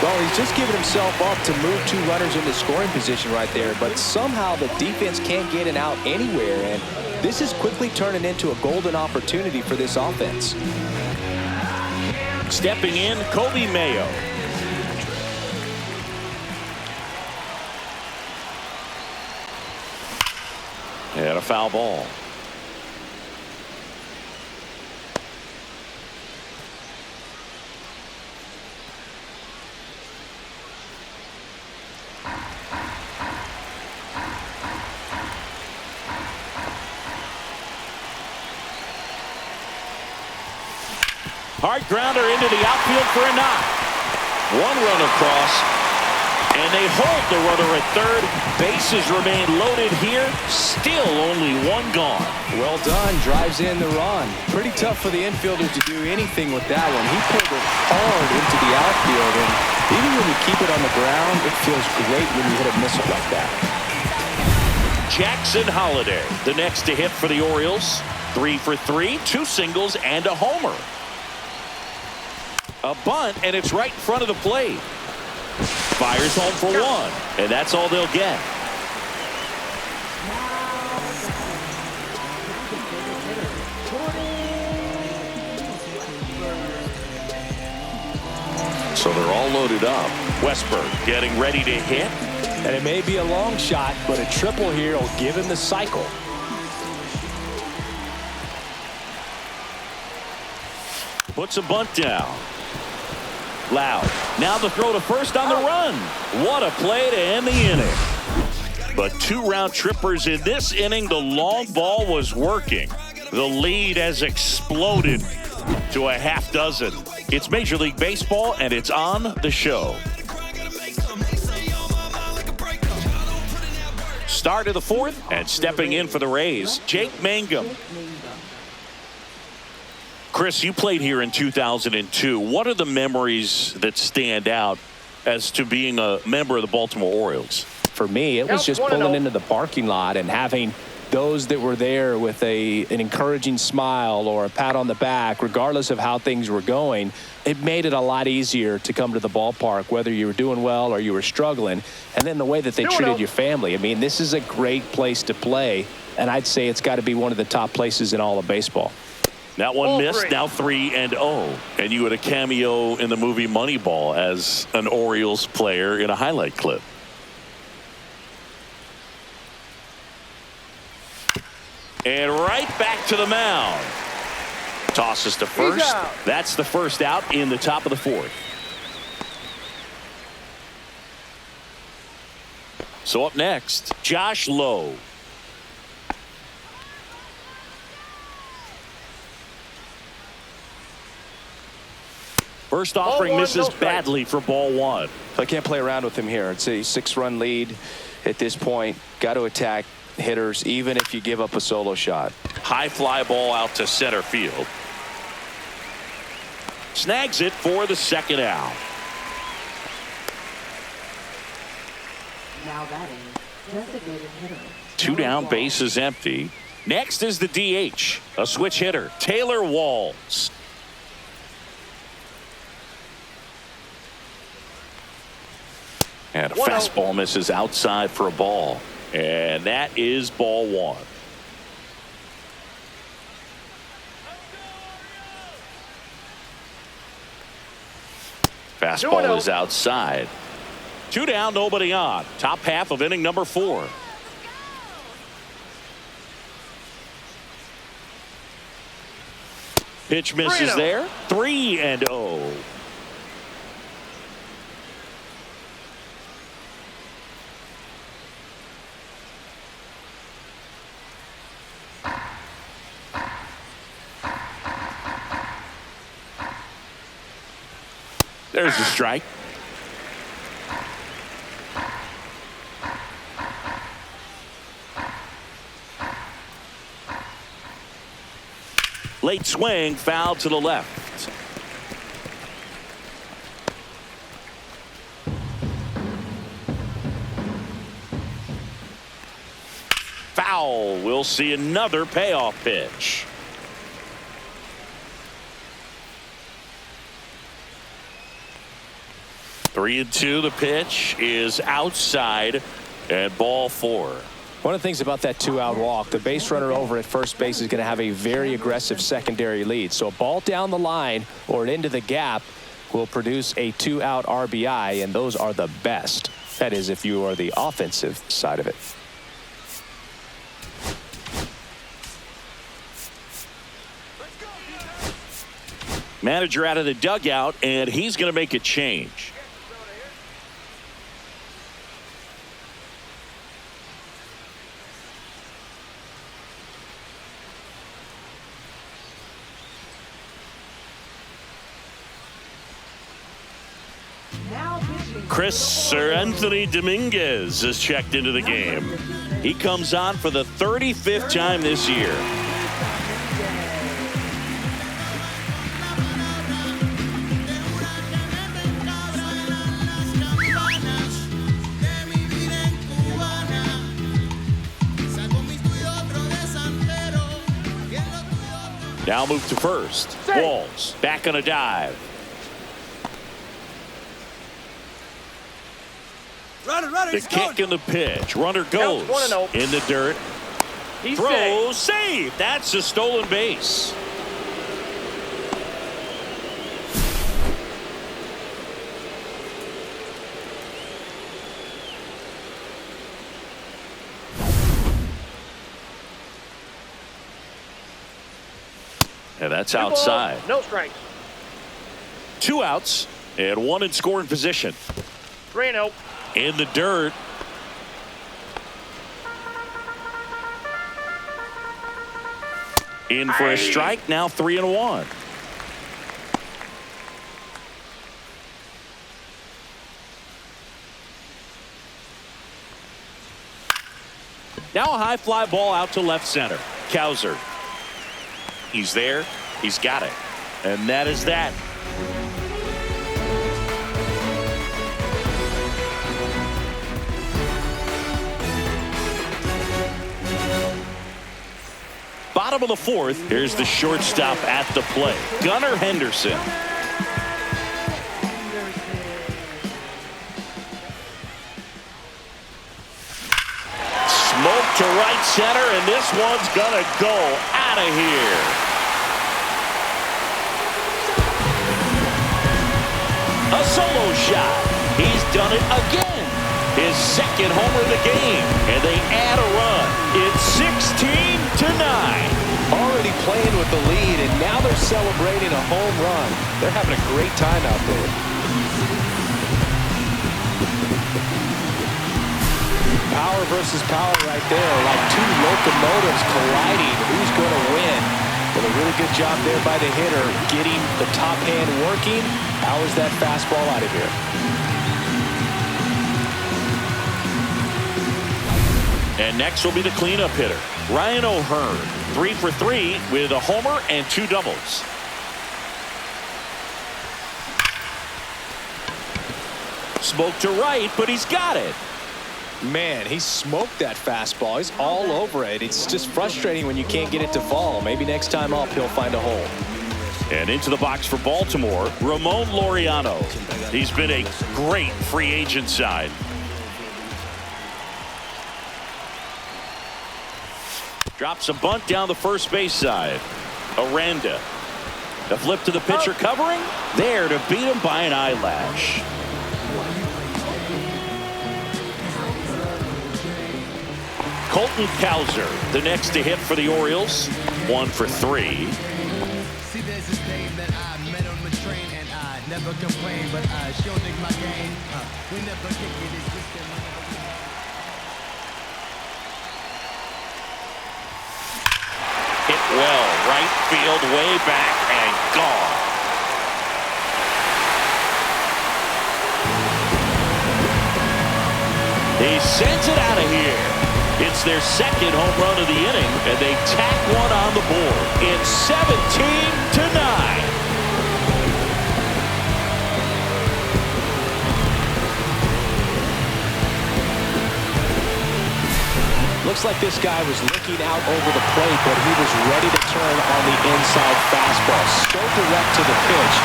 Well, he's just giving himself up to move two runners into scoring position right there, but somehow the defense can't get an out anywhere, and this is quickly turning into a golden opportunity for this offense. Stepping in, Kobe Mayo. And a foul ball. Hard grounder into the outfield for a knock. One run across, and they hold the runner at third. Bases remain loaded here. Still only one gone. Well done. Drives in the run. Pretty tough for the infielders to do anything with that one. He pulled it hard into the outfield, and even when you keep it on the ground, it feels great when you hit a missile like that. Jackson Holliday, the next to hit for the Orioles. 3 for 3, 2 singles, and a homer. A bunt, and it's right in front of the plate. Fires home for one, and that's all they'll get. So they're all loaded up. Westberg getting ready to hit. And it may be a long shot, but a triple here will give him the cycle. Puts a bunt down. Loud. Now the throw to first on the run. What a play to end the inning. But 2 round trippers in this inning. The long ball was working. The lead has exploded to a half dozen. It's Major League Baseball, and it's on the show. Start of the 4th, and stepping in for the Rays, Jake Mangum. Chris, you played here in 2002. What are the memories that stand out as to being a member of the Baltimore Orioles? For me, it was just pulling into the parking lot and having those that were there with an encouraging smile or a pat on the back, regardless of how things were going. It made it a lot easier to come to the ballpark, whether you were doing well or you were struggling. And then the way that they treated your family. I mean, this is a great place to play, and I'd say it's got to be one of the top places in all of baseball. That one missed, now 3-0. And you had a cameo in the movie Moneyball as an Orioles player in a highlight clip. And right back to the mound. Tosses to first. That's the first out in the top of the 4th. So up next, Josh Lowe. First offering misses badly for ball 1. I can't play around with him here. It's a 6-run lead at this point. Got to attack hitters, even if you give up a solo shot. High fly ball out to center field. Snags it for the second out. Now batting, designated hitter. 2 down, base is empty. Next is the DH, a switch hitter, Taylor Walls. And a fastball misses outside for a ball. And that is ball 1. Fastball is outside. 2 down, nobody on. Top half of inning number 4. Pitch misses there. 3-0. There's the strike. Late swing, foul to the left. Foul. We'll see another payoff pitch. Three and two. The pitch is outside at ball 4. One of the things about that 2-out walk, the base runner over at first base is going to have a very aggressive secondary lead. So a ball down the line or into the gap will produce a 2-out RBI, and those are the best. That is, if you are the offensive side of it. Manager out of the dugout, and he's going to make a change. Sir Anthony Dominguez is checked into the game. He comes on for the 35th time this year. Now move to first. Walls back on a dive. The kick and the pitch. Runner goes in the dirt. Throws, save. That's a stolen base. And that's outside. No strikes. 2 outs and 1 in scoring position. 3-0. In the dirt. In for a strike. Now 3-1. Now a high fly ball out to left center. Cowser. He's there. He's got it. And that is that. Bottom of the 4th. Here's the shortstop at the plate. Gunnar Henderson. Smoke to right center, and this one's gonna go out of here. A solo shot. He's done it again. His 2nd homer of the game, and they add a run. It's 16-9. Already playing with the lead, and now they're celebrating a home run. They're having a great time out there. Power versus power right there, like 2 locomotives colliding. Who's going to win? Well, a really good job there by the hitter, getting the top hand working. Powers that fastball out of here. And next will be the cleanup hitter, Ryan O'Hearn. 3 for 3 with a homer and 2 doubles. Smoke to right, but he's got it. Man, he smoked that fastball. He's all over it. It's just frustrating when you can't get it to fall. Maybe next time up he'll find a hole. And into the box for Baltimore, Ramon Laureano. He's been a great free agent sign. Drops a bunt down the first base side. Aranda. The flip to the pitcher covering. There to beat him by an eyelash. Colton Cowser, the next to hit for the Orioles. 1 for 3. See, there's this name that I met on the train, and I never complain, but I sure dig my game. We never kick it, it's just Hit well, right field, way back, and gone. He sends it out of here. It's their second home run of the inning, and they tack one on the board. It's 17-9. Looks like this guy was looking out over the plate, but he was ready to turn on the inside fastball. So direct to the pitch.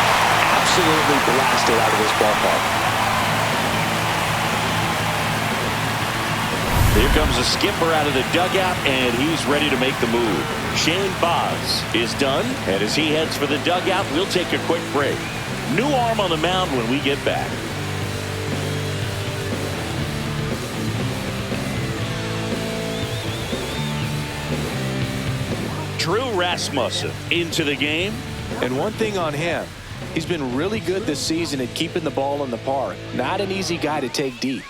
Absolutely blasted out of this ballpark. Here comes the skipper out of the dugout, and he's ready to make the move. Shane Baz is done, and as he heads for the dugout, we'll take a quick break. New arm on the mound when we get back. Drew Rasmussen into the game. And one thing on him, he's been really good this season at keeping the ball in the park. Not an easy guy to take deep.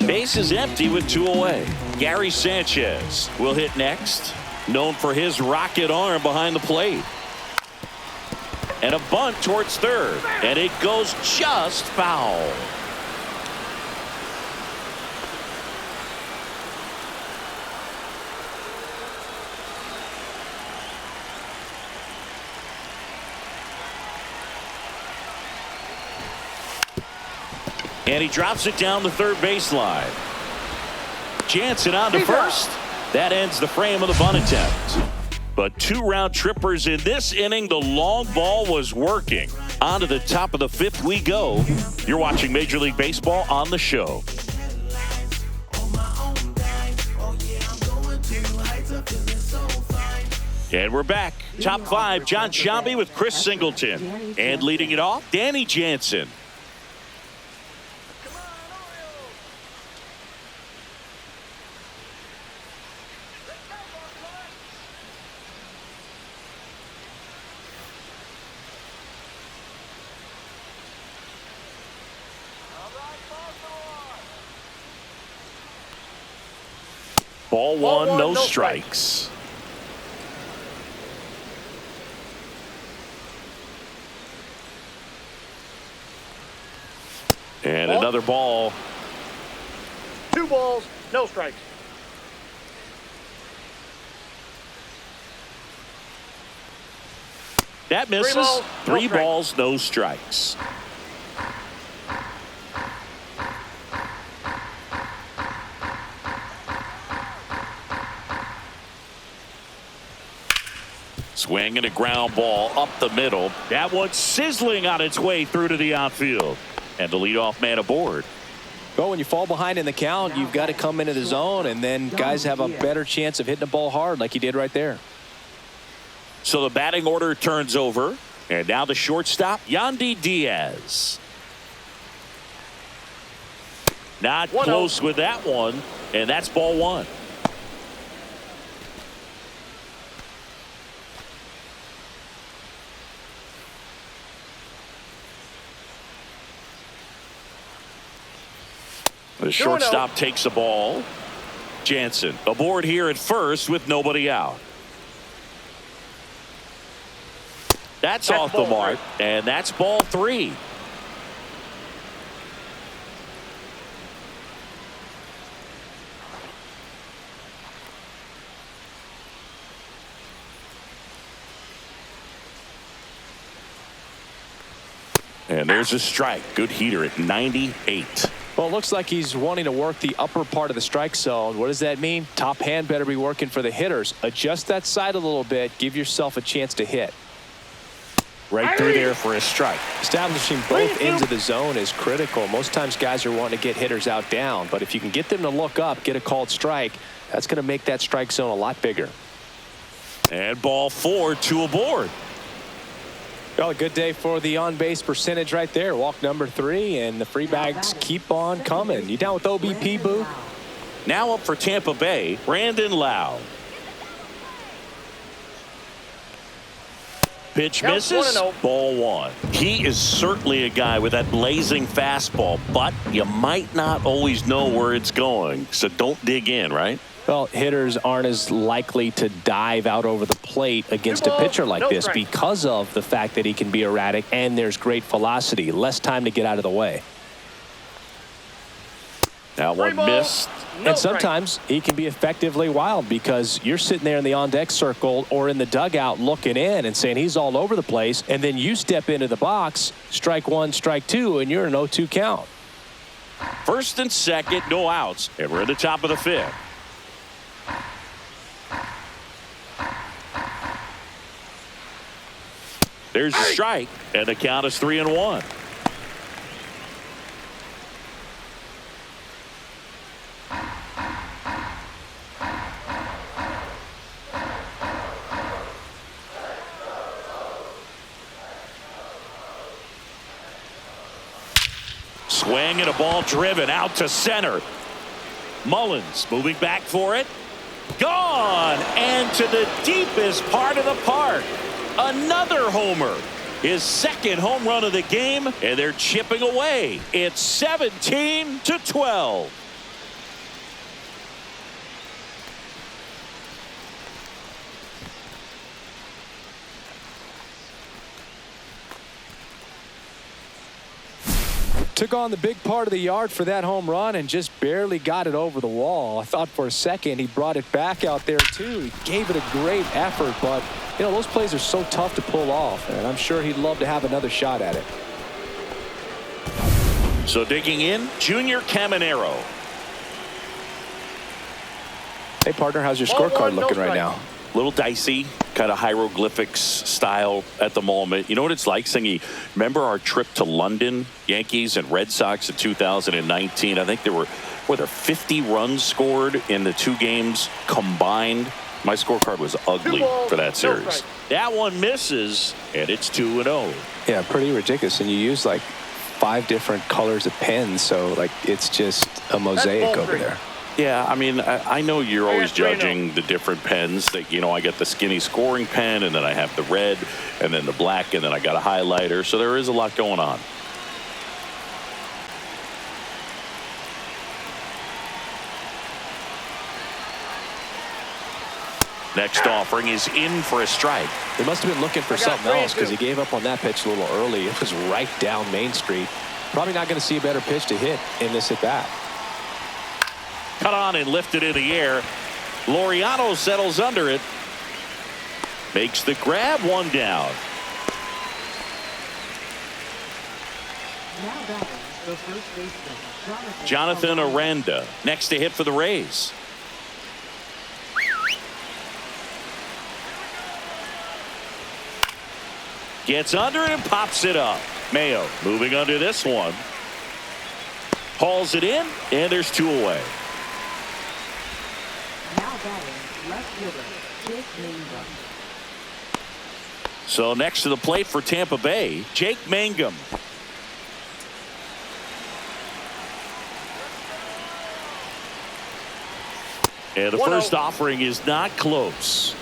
Base is empty with 2 away. Gary Sanchez will hit next, known for his rocket arm behind the plate. And a bunt towards third, and it goes just foul. And he drops it down the third baseline. Jansen on to first. That ends the frame of the bunt attempt. But 2 round trippers in this inning. The long ball was working. On to the top of the 5th we go. You're watching Major League Baseball on the show. And we're back. Top 5, John Sciambi with Chris Singleton. And leading it off, Danny Jansen. Ball one, no strikes. And another ball. 2 balls, no strikes. That misses. 3 balls, no strikes. Swing and a ground ball up the middle. That one's sizzling on its way through to the outfield. And the leadoff man aboard. Well, when you fall behind in the count, you've got to come into the zone, and then guys have a better chance of hitting the ball hard like he did right there. So the batting order turns over. And now the shortstop, Yandy Diaz. Not close with that one. And that's ball 1. The shortstop takes the ball. Jansen aboard here at first with nobody out. That's off the mark, and that's ball 3. And there's a strike. Good heater at 98. Well, it looks like he's wanting to work the upper part of the strike zone. What does that mean? Top hand better be working for the hitters. Adjust that side a little bit. Give yourself a chance to hit. Right through there for a strike. Establishing both ends of the zone is critical. Most times guys are wanting to get hitters out down, but if you can get them to look up, get a called strike, that's going to make that strike zone a lot bigger. And ball 4, 2 aboard. Well, a good day for the on-base percentage right there. Walk number 3, and the free bags keep on coming. You down with OBP, Boo? Now up for Tampa Bay, Brandon Lowe. Pitch misses. Ball 1. He is certainly a guy with that blazing fastball, but you might not always know where it's going, so don't dig in, right? Well, hitters aren't as likely to dive out over the plate against a pitcher like this because of the fact that he can be erratic and there's great velocity. Less time to get out of the way. That one missed. And sometimes he can be effectively wild because you're sitting there in the on-deck circle or in the dugout looking in and saying he's all over the place, and then you step into the box, strike one, strike two, and you're an 0-2 count. First and second, no outs, and we're at the top of the fifth. There's the strike, and the count is 3-1. Swing and a ball driven out to center. Mullins moving back for it. Gone, and to the deepest part of the park. Another homer. His second home run of the game, and they're chipping away. It's 17-12. Took on the big part of the yard for that home run and just barely got it over the wall. I thought for a second he brought it back out there too. He gave it a great effort, but you know, those plays are so tough to pull off, and I'm sure he'd love to have another shot at it. So digging in, Junior Caminero. Hey partner, how's your scorecard looking right now? Little dicey, kind of hieroglyphics style at the moment. You know what it's like, Singy? Remember our trip to London, Yankees and Red Sox in 2019? I think there were 50 runs scored in the two games combined. My scorecard was ugly for that series. That one misses, and it's 2-0. Yeah, pretty ridiculous. And you use like 5 different colors of pens, so like it's just a mosaic over there. Yeah, I mean, I know you're always judging the different pens. That, you know, I get the skinny scoring pen, and then I have the red, and then the black, and then I got a highlighter. So there is a lot going on. Next offering is in for a strike. He must have been looking for something else because he gave up on that pitch a little early. It was right down Main Street. Probably not going to see a better pitch to hit in this at bat. Cut on and lifted in the air. Laureano settles under it. Makes the grab, one down. Now batting the first baseman, Jonathan Aranda next to hit for the Rays. Gets under it and pops it up. Mayo moving under this one. Hauls it in, and there's 2 away. Now batting left fielder, Jake Mangum. So next to the plate for Tampa Bay, Jake Mangum. And the first offering is not close.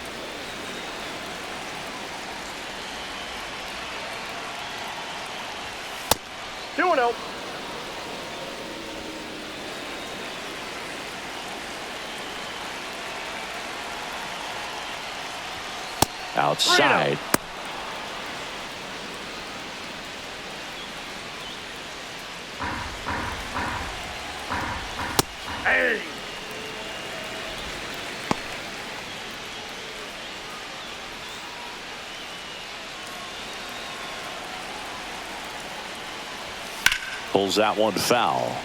Outside. Hey. Pulls that one foul.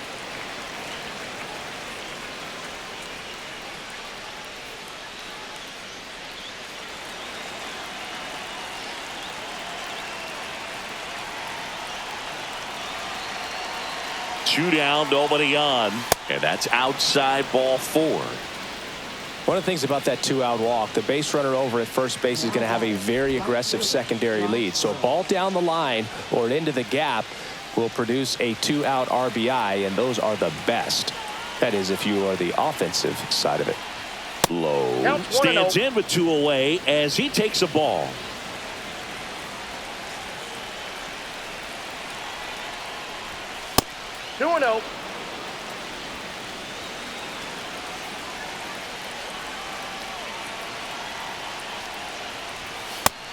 Two down, nobody on, and that's outside, ball 4. One of the things about that 2-out walk, the base runner over at first base is going to have a very aggressive secondary lead. So a ball down the line or into the gap will produce a 2-out RBI, and those are the best. That is, if you are the offensive side of it. Low stands in with 2 away as he takes a ball.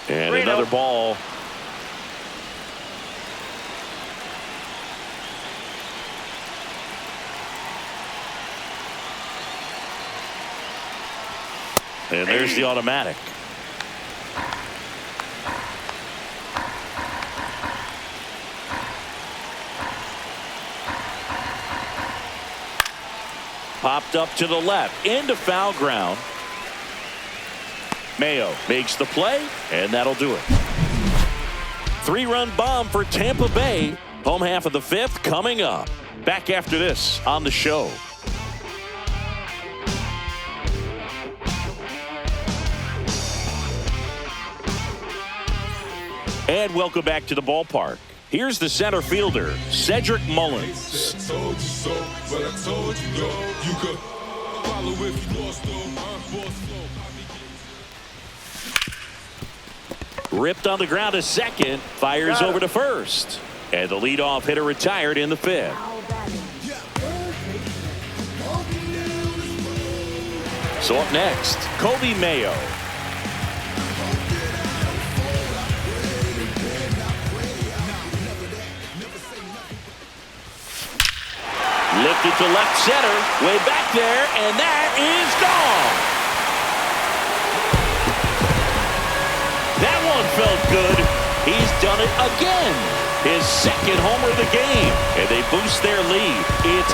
And another ball. And there's the automatic. Popped up to the left into foul ground. Mayo makes the play, and that'll do it. 3-run bomb for Tampa Bay. Home half of the 5th coming up. Back after this on the show. And welcome back to the ballpark. Here's the center fielder, Cedric Mullins. Ripped on the ground to second, fires over to first. And the leadoff hitter retired in the 5th. So up next, Kobe Mayo. Lifted to left center, way back there, and that is gone. That one felt good. He's done it again. His 2nd homer of the game, and they boost their lead. It's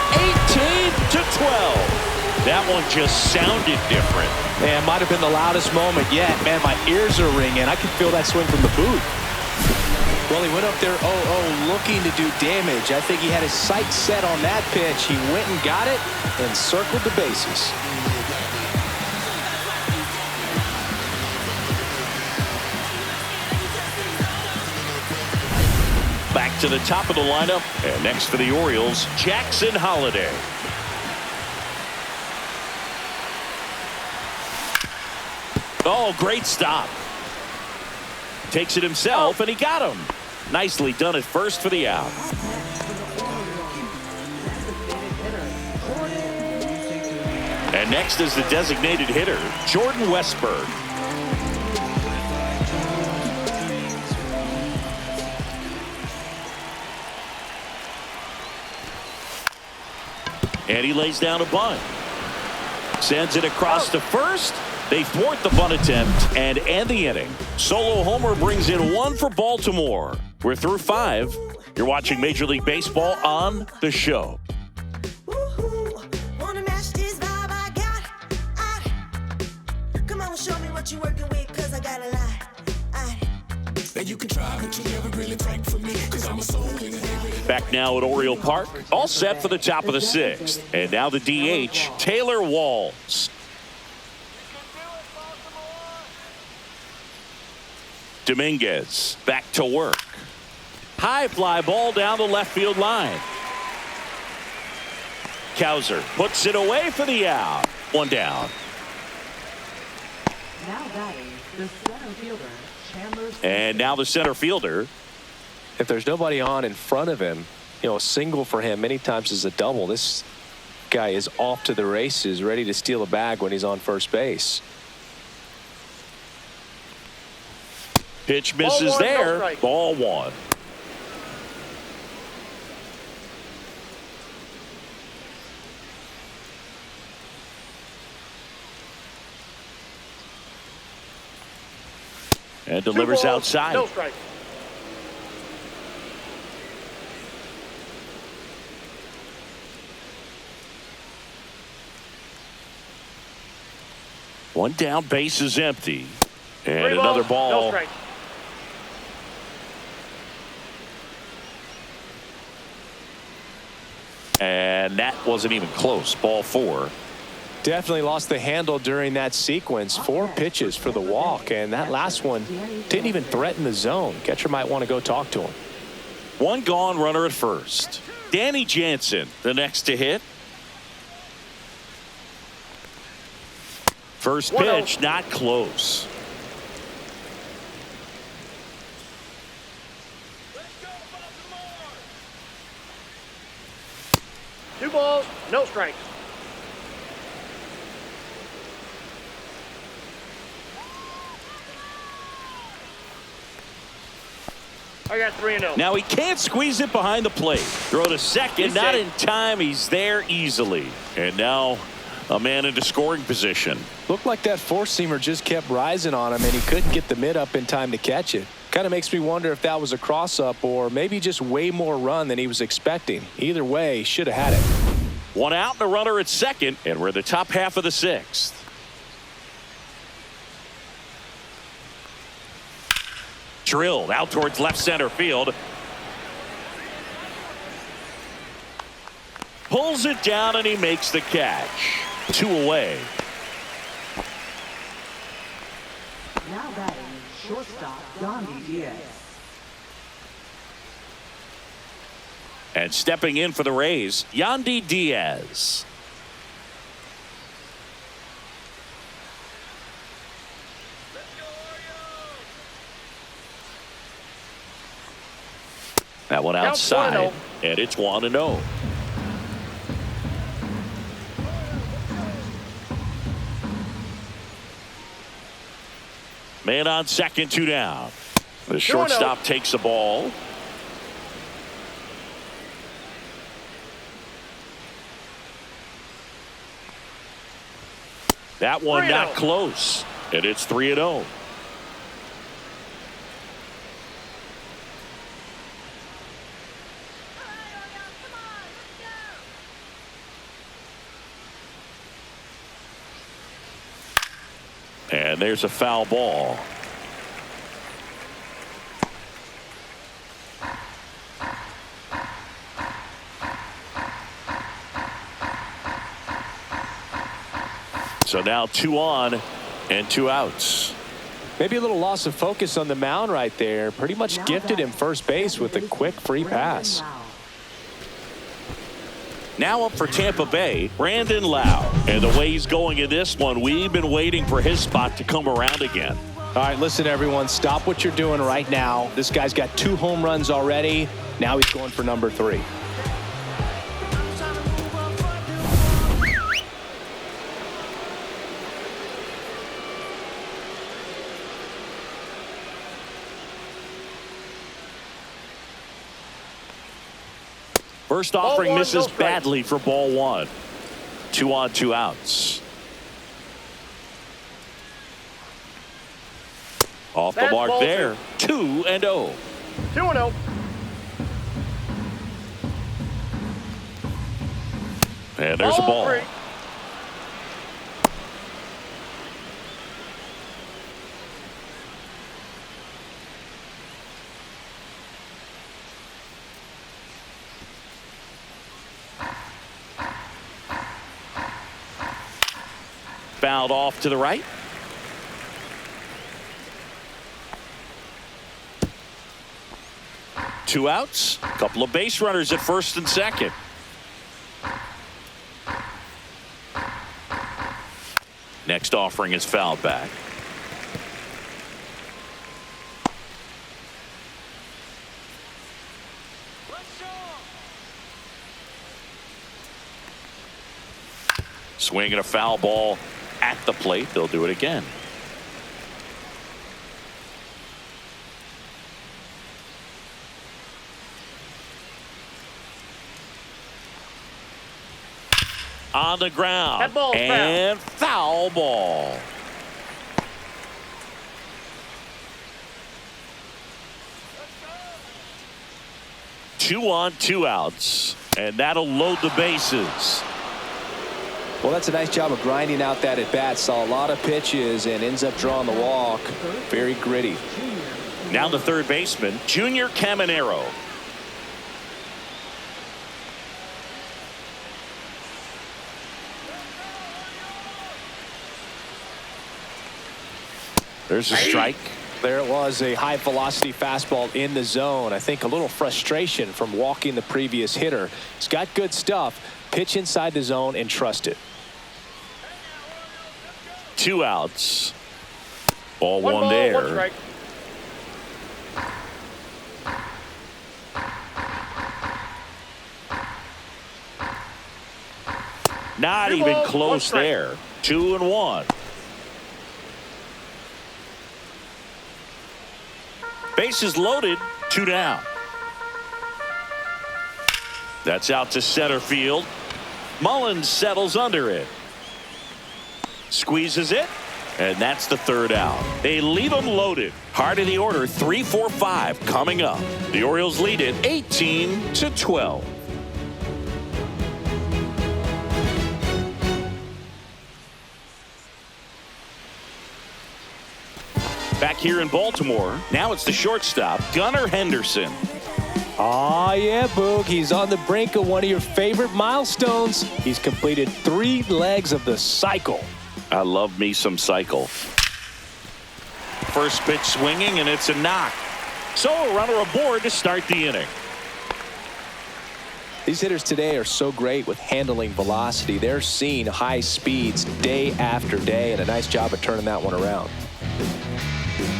18-12. That one just sounded different. Man, might have been the loudest moment yet. Man, my ears are ringing. I can feel that swing from the booth. Well, he went up there 0-0 looking to do damage. I think he had his sights set on that pitch. He went and got it and circled the bases. Back to the top of the lineup, and next for the Orioles, Jackson Holliday. Oh, great stop. Takes it himself, and he got him. Nicely done at first for the out. And next is the designated hitter, Jordan Westburg. And he lays down a bunt. Sends it across to first. They thwart the bunt attempt and end the inning. Solo homer brings in 1 for Baltimore. We're through 5. You're watching Major League Baseball on the show. Wanna match this vibe I got? Come on, show me what you're working with, 'cause I got a lot. And you can try, but you never really take for me, 'cause I'm a soul in it. Back now at Oriole Park, all set for the top of the 6th. And now the DH, Taylor Walls. Dominguez back to work. High fly ball down the left field line. Cowser puts it away for the out. 1 down. Now batting, the center fielder, Chandler. And now the center fielder. If there's nobody on in front of him, a single for him many times is a double. This guy is off to the races, ready to steal a bag when he's on first base. Pitch misses there. Ball 1. And delivers outside. No strike. One down, base is empty. And 3 another balls, ball. no strike. And that wasn't even close. Ball 4. Definitely lost the handle during that sequence. 4 pitches for the walk, and that last one didn't even threaten the zone. Catcher might want to go talk to him. 1 gone, runner at first. Danny Jansen, the next to hit. First pitch, not close. Two balls, no strikes. I got 3-0. Now he can't squeeze it behind the plate. Throw to second, not in time. He's there easily. And now a man into scoring position. Looked like that four-seamer just kept rising on him, and he couldn't get the mid up in time to catch it. Kind of makes me wonder if that was a cross-up or maybe just way more run than he was expecting. Either way, should have had it. One out and a runner at second, and we're in the top half of the sixth. Drilled out towards left center field. Pulls it down and he makes the catch. 2 away. Now batting, shortstop Yandy Diaz. And stepping in for the Rays, Yandy Diaz. That one outside, and it's 1-0. Man on second, 2 down. The shortstop takes the ball. That one not close, and it's 3-0. And there's a foul ball. So now 2 on and 2 outs. Maybe a little loss of focus on the mound right there. Pretty much gifted him first base with a quick free pass. Now up for Tampa Bay, Brandon Lau. And the way he's going in this one, we've been waiting for his spot to come around again. All right, listen, everyone, stop what you're doing right now. This guy's got 2 home runs already. Now he's going for number 3. First offering misses badly for ball 1. 2 on, 2 outs. Off the mark there. 2-0. 2-0. And there's a ball. 3. Fouled off to the right. Two outs. A couple of base runners at first and second. Next offering is fouled back. Swinging a foul ball at the plate. They'll do it again. On the ground. And foul ball. Two on, 2 outs. And that'll load the bases. Well, that's a nice job of grinding out that at bat. Saw a lot of pitches and ends up drawing the walk. Very gritty. Now the third baseman, Junior Caminero. There's a strike. There it was, a high velocity fastball in the zone. I think a little frustration from walking the previous hitter. He's got good stuff. Pitch inside the zone and trust it. 2 outs. Ball one there. 1 strike. Not even close there. 2-1. Bases loaded. 2 down. That's out to center field. Mullins settles under it. Squeezes it. And that's the 3rd out. They leave them loaded. Heart of the order, 3-4-5 coming up. The Orioles lead it 18-12. Back here in Baltimore, now it's the shortstop, Gunnar Henderson. Oh, yeah, Boog. He's on the brink of one of your favorite milestones. He's completed 3 legs of the cycle. I love me some cycle. First pitch swinging, and it's a knock. So a runner aboard to start the inning. These hitters today are so great with handling velocity. They're seeing high speeds day after day, and a nice job of turning that one around.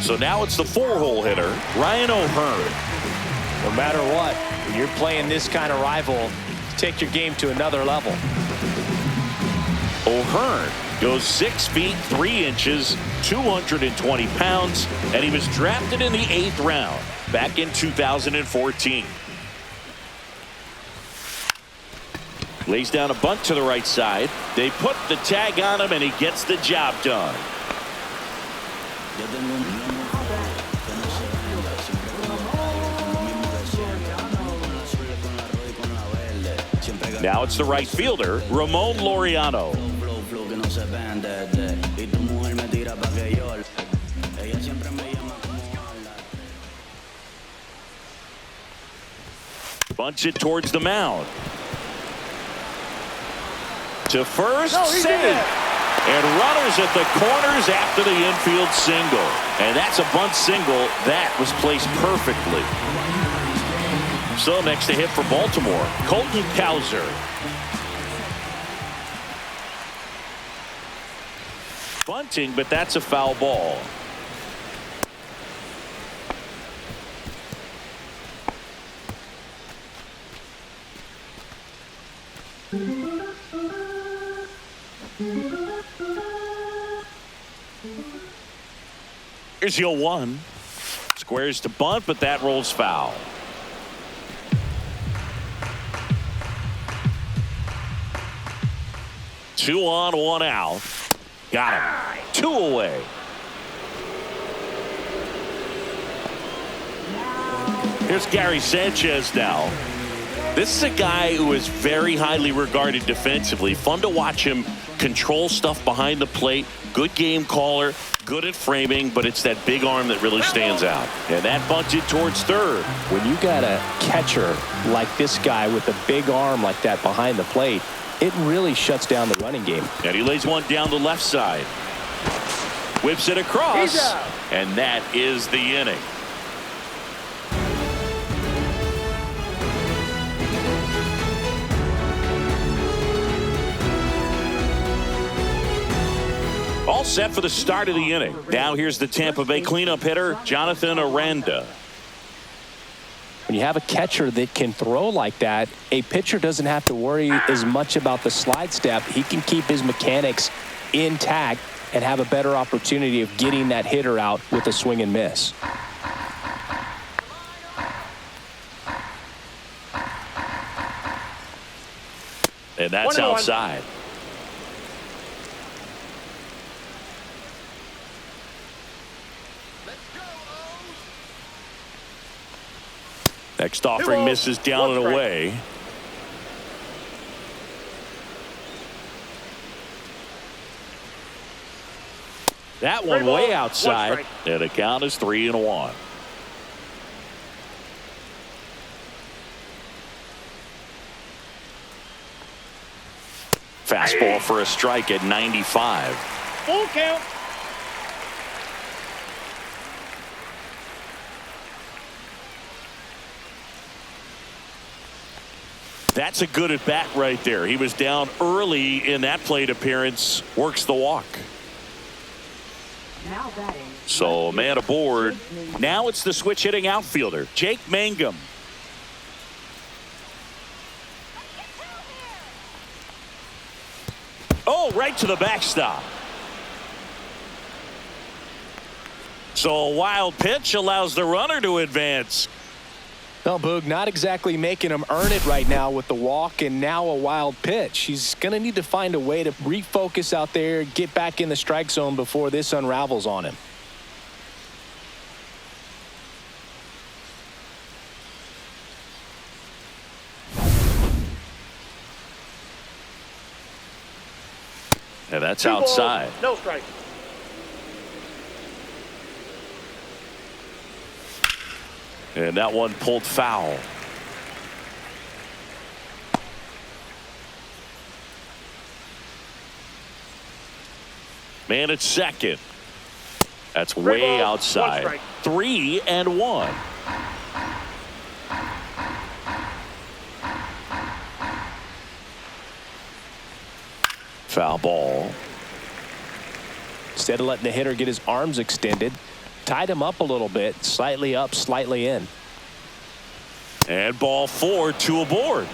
So now it's the 4-hole hitter, Ryan O'Hearn. No matter what, when you're playing this kind of rival, take your game to another level. O'Hearn goes 6 feet 3 inches, 220 pounds, and he was drafted in the 8th round back in 2014. Lays down a bunt to the right side. They put the tag on him, and he gets the job done. Now it's the right fielder, Ramon Laureano. Bunts it towards the mound. To first, save. And runners at the corners after the infield single. And that's a bunt single. That was placed perfectly. So next to hit for Baltimore, Colton Cowser. Bunting, but that's a foul ball. Here's the 0-1. Squares to bunt, but that rolls foul. Two on, 1 out. Got him. 2 away. Here's Gary Sanchez now. This is a guy who is very highly regarded defensively. Fun to watch him control stuff behind the plate. Good game caller. Good at framing, but it's that big arm that really stands out. And that bunted towards third. When you got a catcher like this guy with a big arm like that behind the plate, it really shuts down the running game. And he lays one down the left side. Whips it across. And that is the inning. All set for the start of the inning. Now here's the Tampa Bay cleanup hitter, Jonathan Aranda. When you have a catcher that can throw like that, a pitcher doesn't have to worry as much about the slide step. He can keep his mechanics intact and have a better opportunity of getting that hitter out with a swing and miss. And that's outside. Next offering misses down and away. That one way outside. And the count is 3-1. Fastball for a strike at 95. Full count. That's a good at bat right there. He was down early in that plate appearance. Works the walk. So man aboard. Now it's the switch hitting outfielder, Jake Mangum. Oh, right to the backstop. So a wild pitch allows the runner to advance. Well, Boog, not exactly making him earn it right now with the walk and now a wild pitch. He's going to need to find a way to refocus out there, get back in the strike zone before this unravels on him. And that's 2 balls, outside. no strike. And that one pulled foul. Man at second. That's way balls, outside. 1 strike. 3-1. Foul ball. Instead of letting the hitter get his arms extended, tied him up a little bit, slightly up, slightly in. And ball 4, 2 aboard.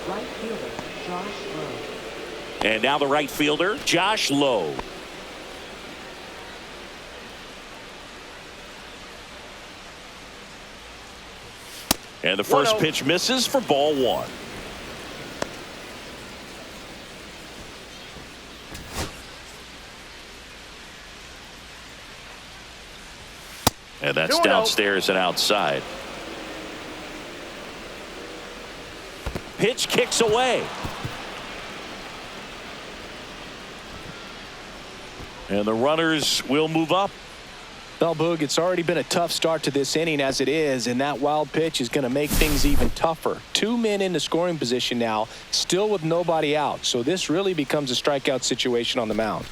Right fielder, Josh Lowe. And now the right fielder, Josh Lowe. And the first 1-0. pitch misses for ball 1. And that's 2-0. downstairs and outside. Pitch kicks away. And the runners will move up. Well, Boog, it's already been a tough start to this inning as it is, and that wild pitch is going to make things even tougher. 2 men in the scoring position now, still with nobody out. So this really becomes a strikeout situation on the mound.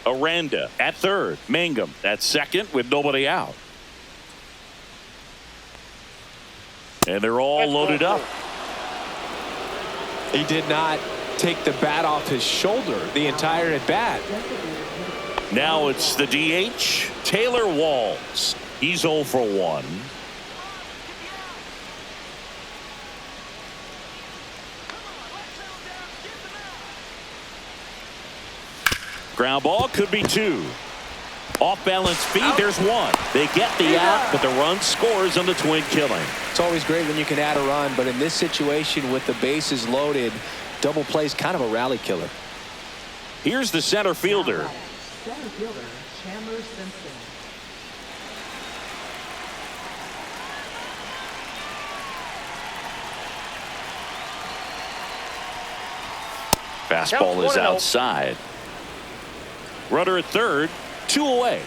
Aranda at third. Mangum at second with nobody out. And they're all loaded up. He did not take the bat off his shoulder the entire at bat. Now it's the DH, Taylor Walls. He's 0 for 1. Ground ball could be 2. Off balance speed, there's 1. They get the out, but the run scores on the twin killing. It's always great when you can add a run, but in this situation with the bases loaded, double play is kind of a rally killer. Here's the center fielder. Center fielder, Chandler Simpson. Fastball is outside. Runner at third, 2 away.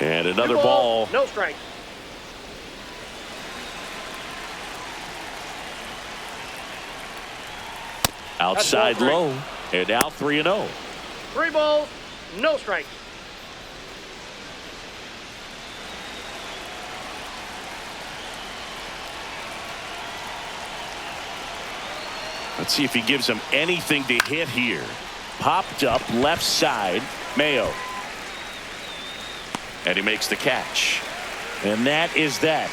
And another ball. No strike. Outside low. And now 3-0. 3 balls, no strike. Let's see if he gives him anything to hit here. Popped up left side. Mayo. And he makes the catch. And that is that.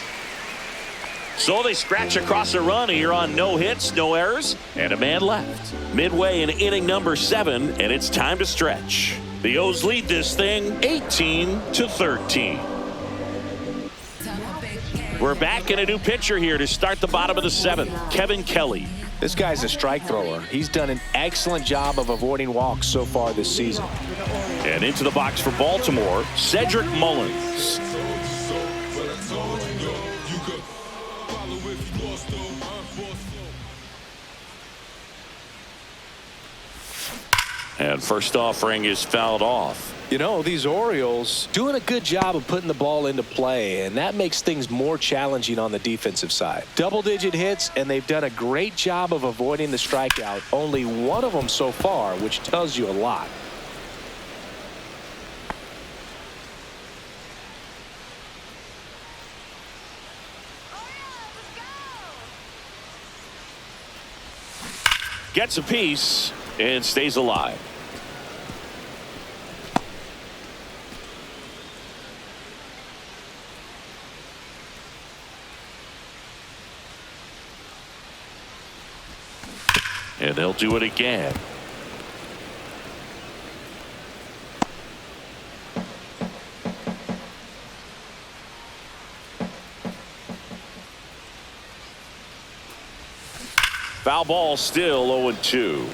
So they scratch across a run here on no hits, no errors, and a man left. Midway in inning number 7, and it's time to stretch. The O's lead this thing 18-13. We're back in a new pitcher here to start the bottom of the 7th. Kevin Kelly. This guy's a strike thrower. He's done an excellent job of avoiding walks so far this season. And into the box for Baltimore, Cedric Mullins. And first offering is fouled off. You know, these Orioles doing a good job of putting the ball into play, and that makes things more challenging on the defensive side. Double-digit hits, and they've done a great job of avoiding the strikeout. Only one of them so far, which tells you a lot. Gets a piece and stays alive. And they'll do it again. Foul ball, still 0-2.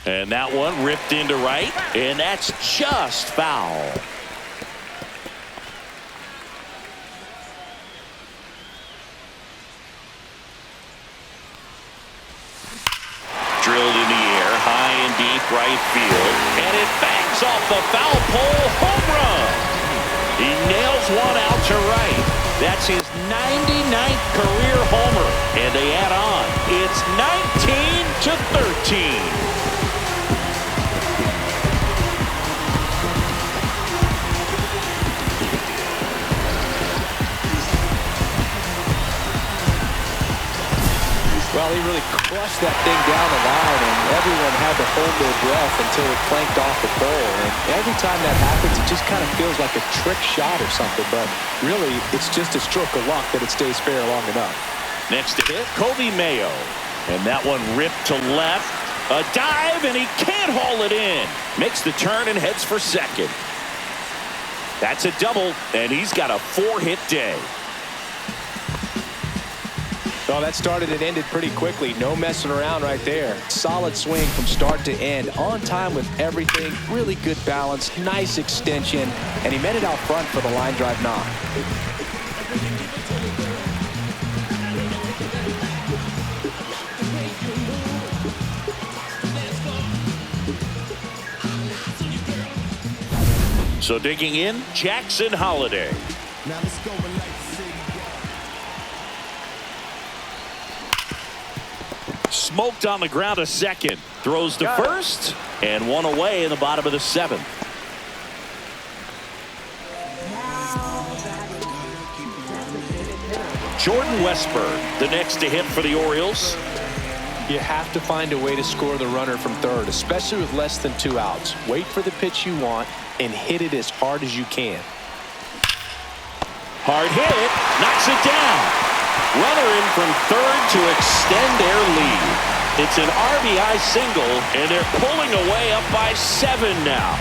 And that one ripped into right, and that's just foul. Drilled in the air, high and deep right field, and it bangs off the foul pole. Home run. He nails one out to right. That's his 99th career homer, and they add on. It's 19-13. Well, he really crushed that thing down the line, and everyone had to hold their breath until it clanked off the pole. And every time that happens, it just kind of feels like a trick shot or something. But really, it's just a stroke of luck that it stays fair long enough. Next to hit, Kobe Mayo. And that one ripped to left. A dive, and he can't haul it in. Makes the turn and heads for second. That's a double, and he's got a 4-hit day. Well, that started and ended pretty quickly. No messing around right there. Solid swing from start to end. On time with everything. Really good balance. Nice extension. And he met it out front for the line drive knock. So digging in, Jackson Holliday. Now let's go and like Smoked on the ground a second. Throws to first. And one away in the bottom of the 7th. Jordan Westburg, the next to hit for the Orioles. You have to find a way to score the runner from third, especially with less than 2 outs. Wait for the pitch you want and hit it as hard as you can. Hard hit. Knocks it down. Runner in from third to extend their lead. It's an RBI single, and they're pulling away up by 7 now.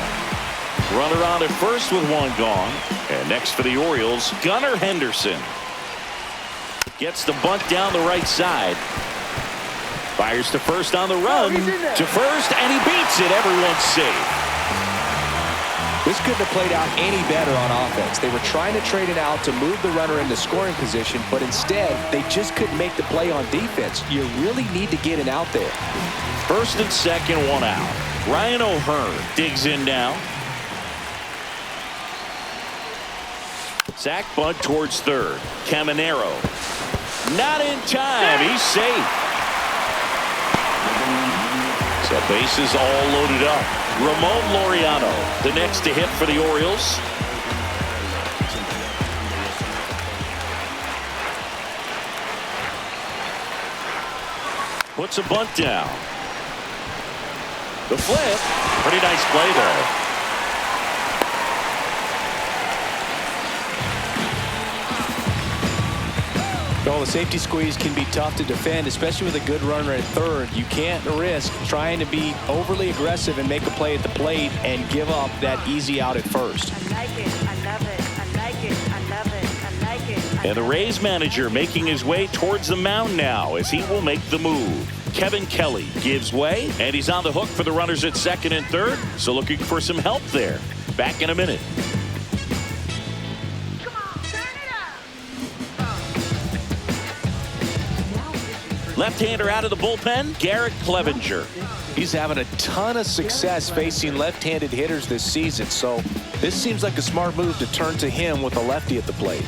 Runner on at first with 1 gone. And next for the Orioles, Gunnar Henderson. Gets the bunt down the right side. Fires to first on the run. To first, and he beats it. Everyone's safe. This couldn't have played out any better on offense. They were trying to trade it out to move the runner into scoring position, but instead, they just couldn't make the play on defense. You really need to get it out there. First and second, 1 out. Ryan O'Hearn digs in now. Sack bunt towards third. Caminero. Not in time. He's safe. So bases all loaded up. Ramon Laureano, the next to hit for the Orioles. Puts a bunt down. The flip. Pretty nice play there. Well, the safety squeeze can be tough to defend, especially with a good runner at third. You can't risk trying to be overly aggressive and make a play at the plate and give up that easy out at first. I like it. I love it. I like it. I love it. I like it. And the Rays manager making his way towards the mound now as he will make the move. Kevin Kelly gives way, and he's on the hook for the runners at second and third. So looking for some help there. Back in a minute. Left-hander out of the bullpen, Garrett Clevenger. He's having a ton of success facing left-handed hitters this season, so this seems like a smart move to turn to him with a lefty at the plate.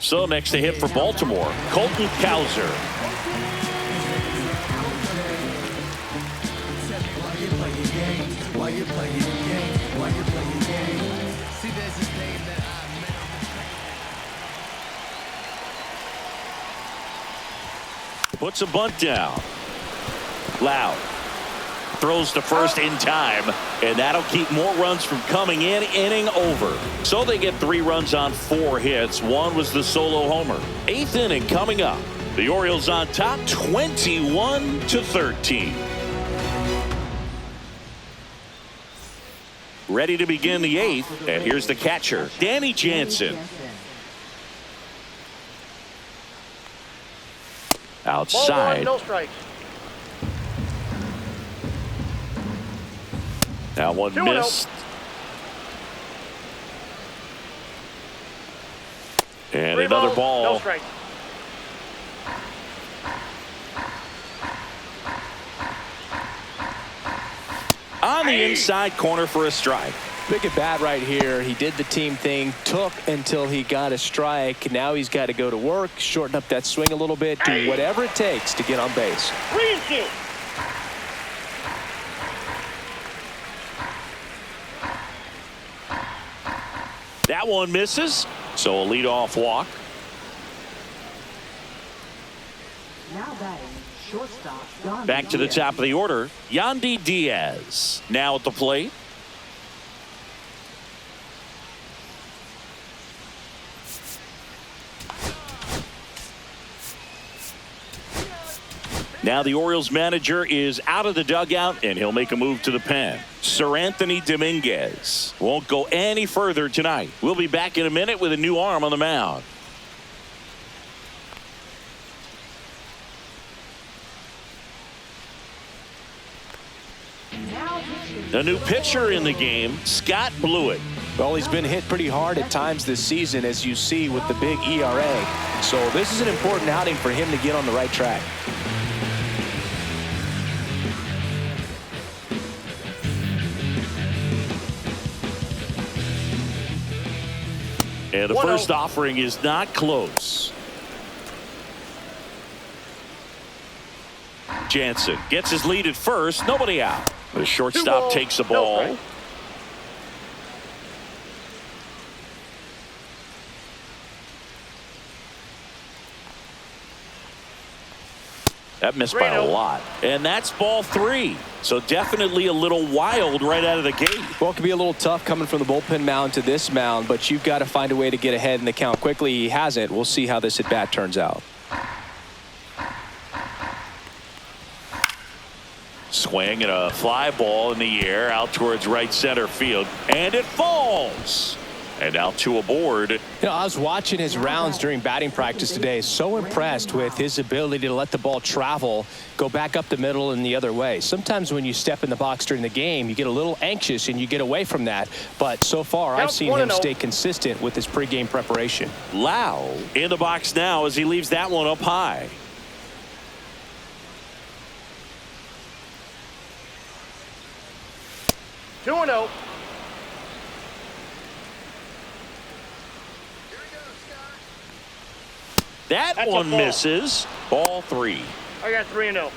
So next to hit for Baltimore, Colton Cowser. Puts a bunt down. Loud throws to first in time, and that'll keep more runs from coming in. Inning over. So they get 3 runs on 4 hits. One was the solo homer. 8th inning coming up. The Orioles on top 21-13. Ready to begin the 8th, and here's the catcher, Danny Jansen. Outside. Ball 1, no strikes. That one missed. And 3 another balls, ball. no strikes. On the inside corner for a strike. Big at bat right here. He did the team thing, took until he got a strike. Now he's got to go to work, shorten up that swing a little bit, do whatever it takes to get on base. 3-2. That one misses. So a leadoff walk. Now batting, shortstop Yandy Back to the Diaz. top of the order. Yandy Diaz now at the plate. Now the Orioles manager is out of the dugout, and he'll make a move to the pen. Sir Anthony Dominguez won't go any further tonight. We'll be back in a minute with a new arm on the mound. A new pitcher in the game, Scott Blewett. Well, he's been hit pretty hard at times this season, as you see with the big ERA. So this is an important outing for him to get on the right track. And the first offering is not close. Jansen gets his lead at first. Nobody out. The shortstop takes the ball. No, that missed by a lot. And that's ball 3. So definitely a little wild right out of the gate. Well, it can be a little tough coming from the bullpen mound to this mound, but you've got to find a way to get ahead in the count quickly. He hasn't. We'll see how this at bat turns out. Swing and a fly ball in the air out towards right center field. And it falls. And now 2 aboard. You know, I was watching his rounds during batting practice today. So impressed with his ability to let the ball travel, go back up the middle and the other way. Sometimes when you step in the box during the game, you get a little anxious and you get away from that. But so far, I've seen him stay consistent with his pregame preparation. Lau in the box now as he leaves that one up high. Two and 0. That one misses. Ball 3. I got 3 and 0.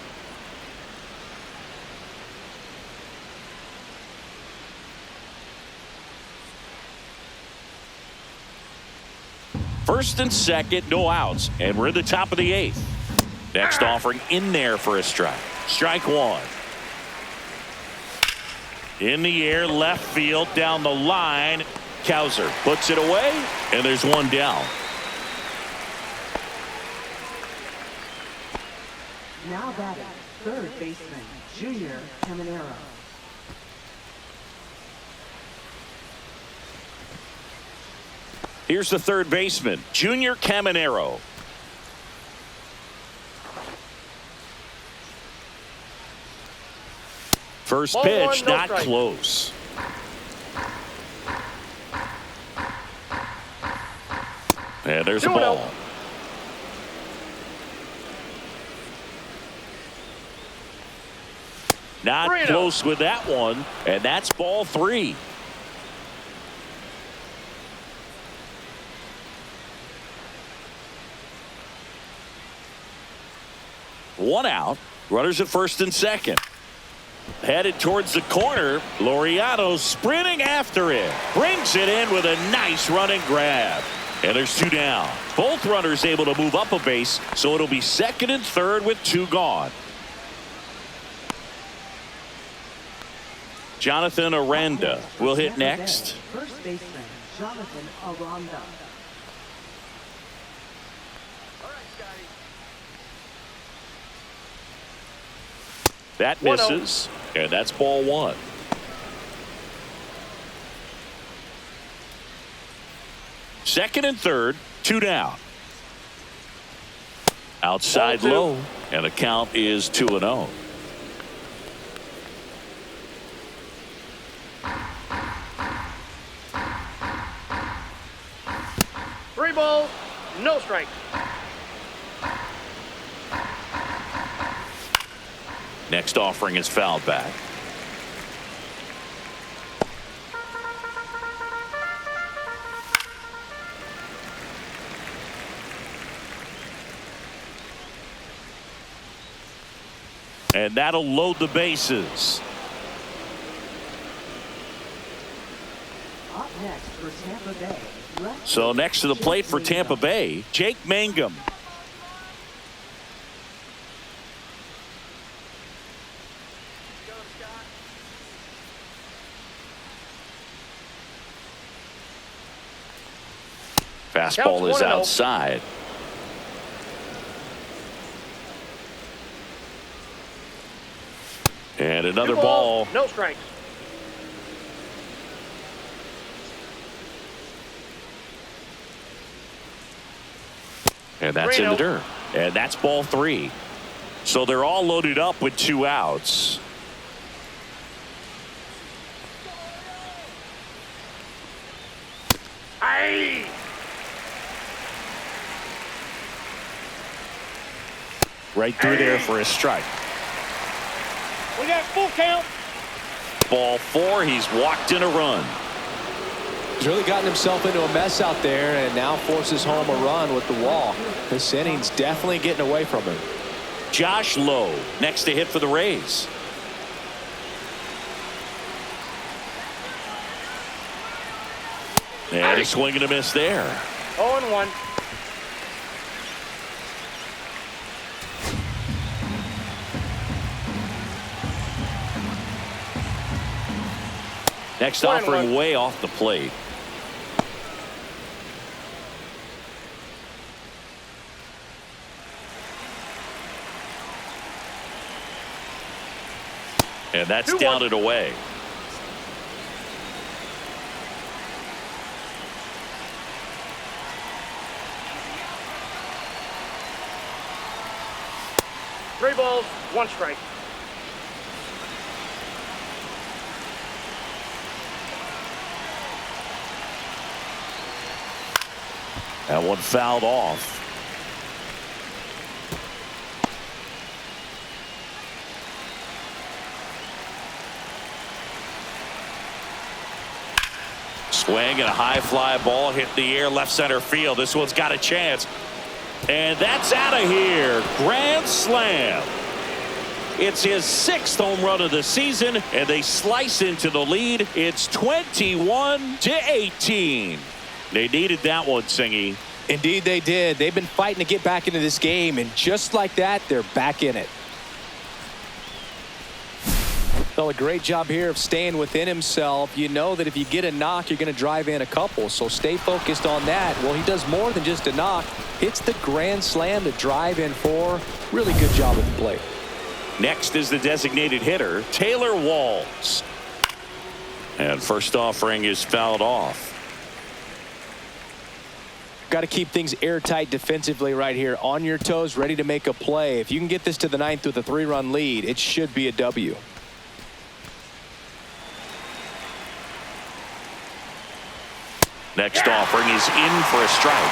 First and second, no outs, and we're in the top of the 8th. Next offering in there for a strike. Strike 1. In the air, left field, down the line. Cowser puts it away, and there's one down. Now batting, third baseman, Junior Caminero. Here's the third baseman, Junior Caminero. First Ball pitch, 1, no not strike. close. And there's a 2-0. ball. Not 3-0. close with that one, and that's ball 3. One out. Runners at first and second. Headed towards the corner. Laureano sprinting after it. Brings it in with a nice running grab. And there's 2 down. Both runners able to move up a base, so it'll be 2nd and 3rd with 2 gone. Jonathan Aranda will hit next. First baseman, Jonathan Aranda. That misses, and that's ball 1. Second and 3rd, 2 down. Outside low, and the count is 2-0. Three balls, no strikes. Next offering is fouled back. And that'll load the bases. Up next for Tampa Bay. So next to the plate for Tampa Bay, Jake Mangum. Fastball is outside. And another ball. No strikes. And that's in the dirt. And that's ball 3. So they're all loaded up with 2 outs. Aye. Right through there for a strike. We got full count. Ball 4. He's walked in a run. He's really gotten himself into a mess out there and now forces home a run with the walk. This inning's definitely getting away from him. Josh Lowe next to hit for the Rays. And a swing and a miss there. 0-1. Next offering way off the plate. And that's down and away. Three balls, 1 strike. That one fouled off. Swing and a high fly ball hit the air left center field. This one's got a chance. And that's out of here. Grand slam. It's his 6th home run of the season, and they slice into the lead. It's 21-18. They needed that one, Singy. Indeed they did. They've been fighting to get back into this game, and just like that, they're back in it. Well, a great job here of staying within himself. You know that if you get a knock, you're going to drive in a couple, so stay focused on that. Well, he does more than just a knock. Hits the grand slam to drive in 4. Really good job at the plate. Next is the designated hitter, Taylor Walls. And first offering is fouled off. Got to keep things airtight defensively right here. On your toes, ready to make a play. If you can get this to the 9th with a 3-run lead, it should be a W. Next offering is in for a strike.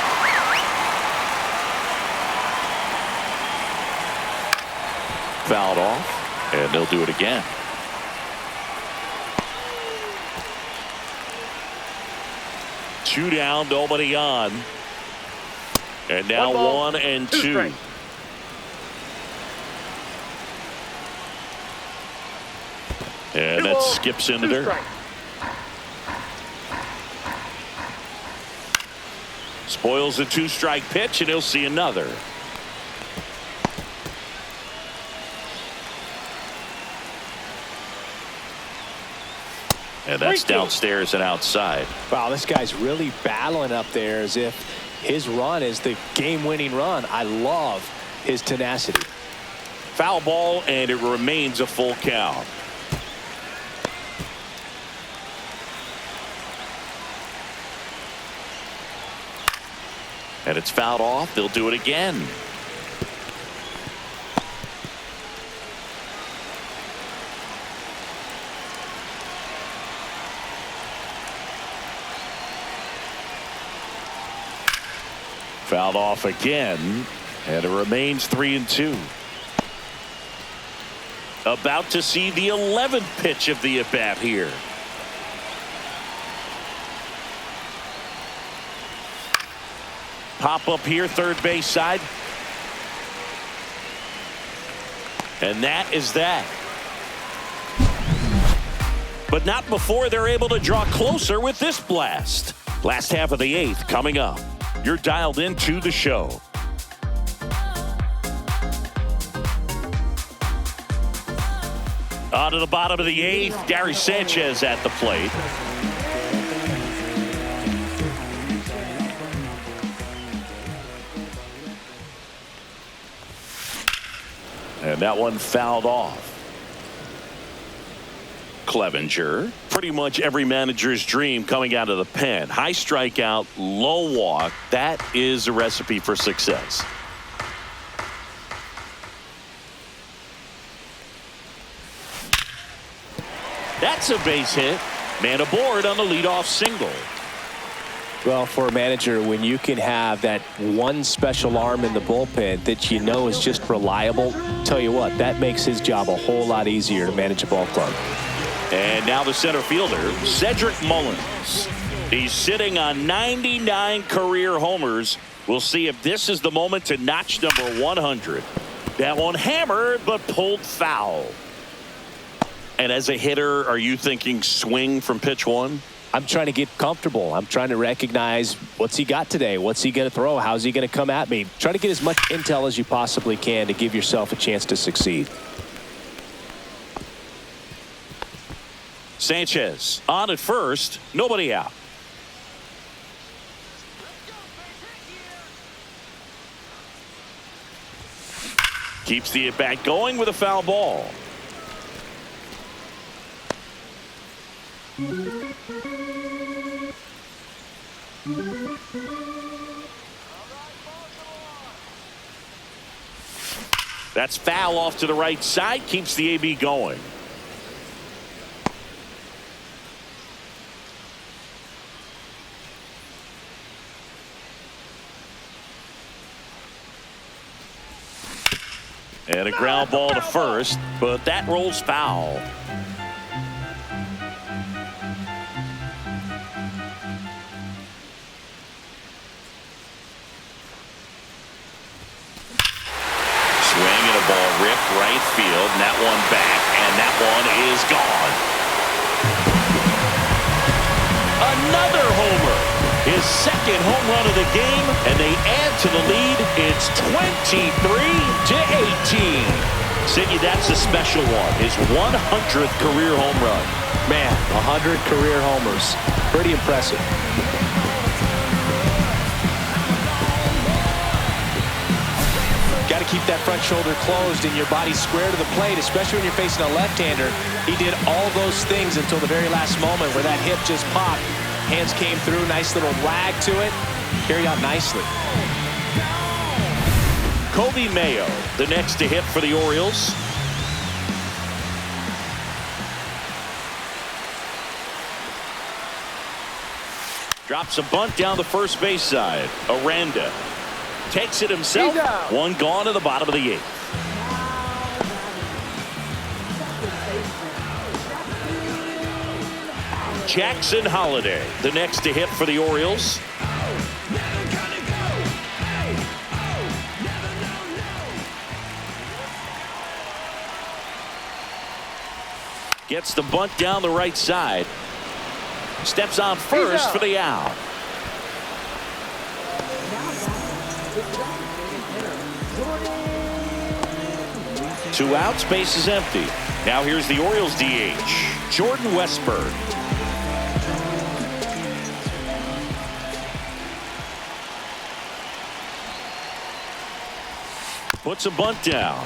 Fouled off, and they'll do it again. Two down, nobody on. And now 1 and 2. And that skips into dirt. Boyle's a 2-strike pitch, and he'll see another. And that's downstairs and outside. Wow, this guy's really battling up there as if his run is the game-winning run. I love his tenacity. Foul ball, and it remains a full count. And it's fouled off. They'll do it again. Fouled off again, and it remains 3-2. About to see the 11th pitch of the at-bat here. Pop up here, third base side. And that is that. But not before they're able to draw closer with this blast. Last half of the 8th coming up. You're dialed into the show. On to the bottom of the 8th, Gary Sanchez at the plate. And that one fouled off. Clevenger, pretty much every manager's dream coming out of the pen. High strikeout, low walk. That is a recipe for success. That's a base hit. Man aboard on the leadoff single. Well, for a manager, when you can have that one special arm in the bullpen that you know is just reliable, tell you what, that makes his job a whole lot easier to manage a ball club. And now the center fielder, Cedric Mullins. He's sitting on 99 career homers. We'll see if this is the moment to notch number 100. That one hammered, but pulled foul. And as a hitter, are you thinking swing from pitch one? I'm trying to get comfortable. I'm trying to recognize what's he got today. What's he going to throw? How's he going to come at me? Try to get as much intel as you possibly can to give yourself a chance to succeed. Sanchez on at first, nobody out. Keeps the at bat going with a foul ball. That's foul off to the right side, keeps the AB going. And a ground ball to first, but that rolls foul. Swing and a ball ripped right field, and that one back, and that one is gone. Another homer. His second home run of the game, and they add to the lead. It's 23-18. Siggy, that's a special one. His 100th career home run. Man, 100 career homers. Pretty impressive. Got to keep that front shoulder closed and your body square to the plate, especially when you're facing a left-hander. He did all those things until the very last moment where that hip just popped. Hands came through, nice little wag to it. Carried out nicely. Kobe Mayo, the next to hit for the Orioles. Drops a bunt down the first base side. Aranda takes it himself. One gone to the bottom of the 8th. Jackson Holliday, the next to hit for the Orioles. Gets the bunt down the right side. Steps on first for the out. Two outs, base is empty. Now here's the Orioles DH, Jordan Westburg. Puts a bunt down.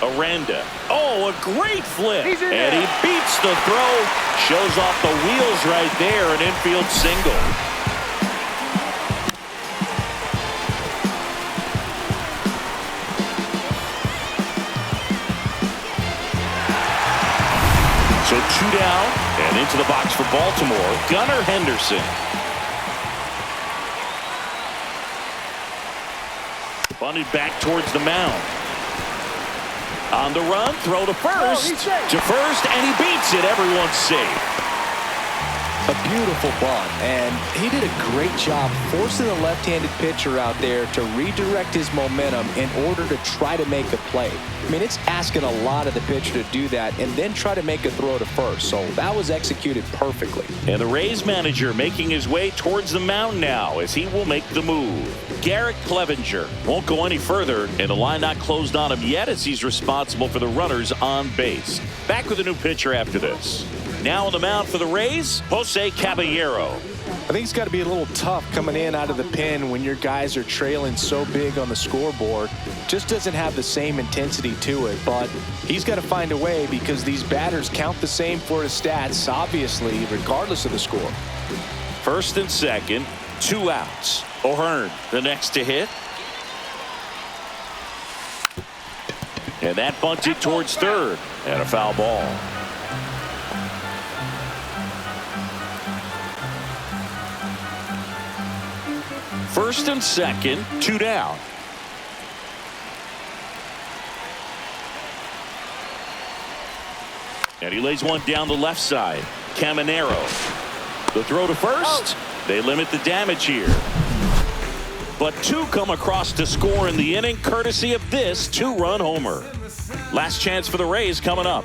Aranda. Oh, a great flip. And he beats the throw. Shows off the wheels right there. An infield single. So 2 down and into the box for Baltimore, Gunnar Henderson. Bunted back towards the mound. On the run, throw to first. And he beats it. Everyone's safe. A beautiful bunt, and he did a great job forcing the left-handed pitcher out there to redirect his momentum in order to try to make a play. I mean, it's asking a lot of the pitcher to do that and then try to make a throw to first. So that was executed perfectly. And the Rays manager making his way towards the mound now as he will make the move. Garrett Clevenger won't go any further, and the line not closed on him yet as he's responsible for the runners on base. Back with a new pitcher after this. Now on the mound for the Rays, Jose Caballero. I think it's got to be a little tough coming in out of the pen when your guys are trailing so big on the scoreboard. Just doesn't have the same intensity to it, but he's got to find a way because these batters count the same for his stats, obviously, regardless of the score. First and second, 2 outs. O'Hearn, the next to hit. And that bunted towards third, and a foul ball. First and second, 2 down. And he lays one down the left side. Caminero. The throw to first. They limit the damage here. But 2 come across to score in the inning, courtesy of this 2-run homer. Last chance for the Rays coming up.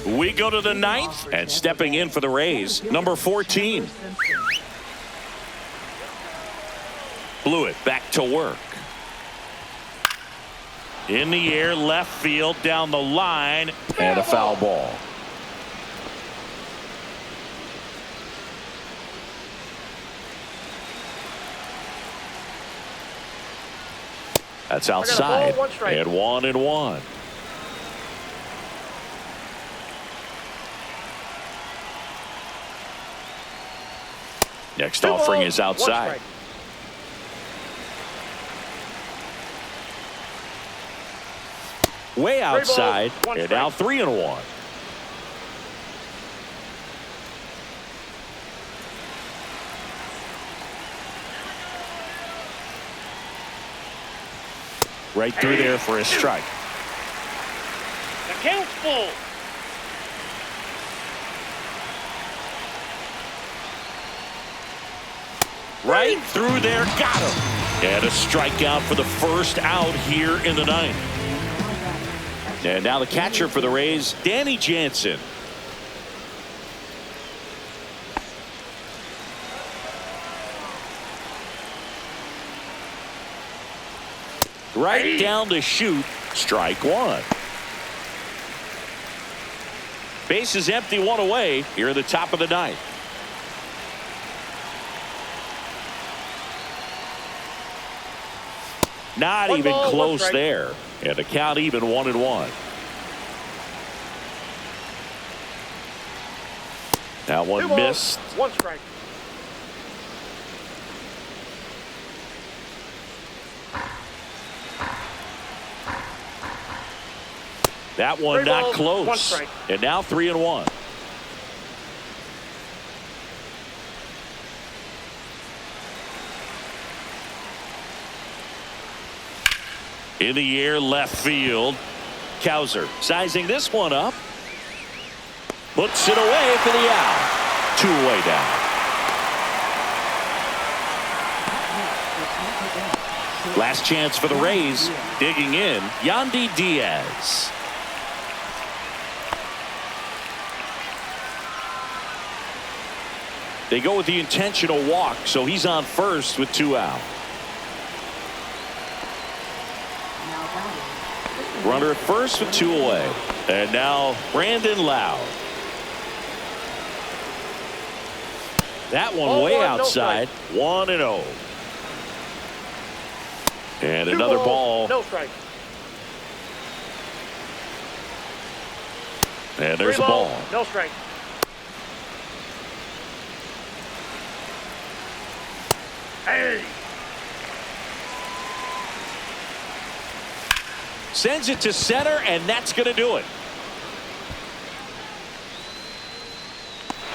We go to the 9th, and stepping in for the Rays, number 14. Blew it back to work. In the air, left field, down the line, and a foul ball. That's outside, and 1-1. Next offering is outside. Way outside, and now 3-1. Right through there for a strike. The count's full. Right through there, got him. And a strikeout for the first out here in the 9th. And now the catcher for the Rays, Danny Jansen. Right down the chute, strike 1. Base is empty, 1 away here at the top of the 9th. Not even close there. And the count even 1-1. Now one missed. 1 strike. That one not close. 1 strike. And now 3-1. In the air, left field. Cowser sizing this one up. Puts it away for the out. 2 away down. Last chance for the Rays. Digging in, Yandy Diaz. They go with the intentional walk, so he's on first with 2 out. Runner at first with 2 away. And now Brandon Lowe. That one way outside. 1-0. And another ball. No strike. And there's a ball. No strike. Hey. Sends it to center, and that's going to do it.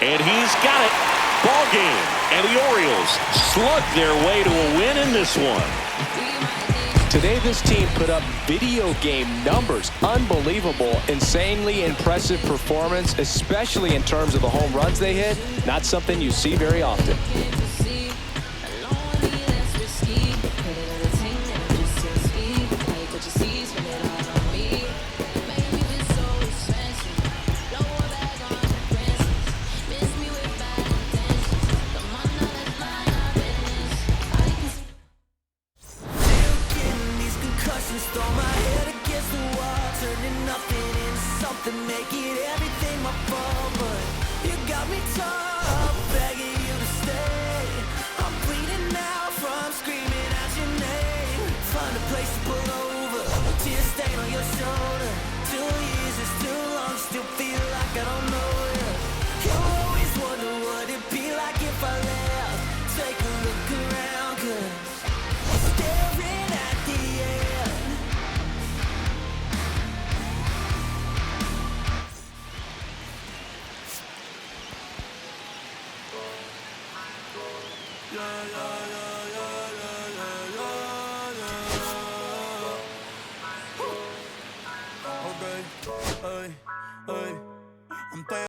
And he's got it. Ball game. And the Orioles slug their way to a win in this one. Today, this team put up video game numbers. Unbelievable, insanely impressive performance, especially in terms of the home runs they hit. Not something you see very often. Make it everything my fault, but you got me tired.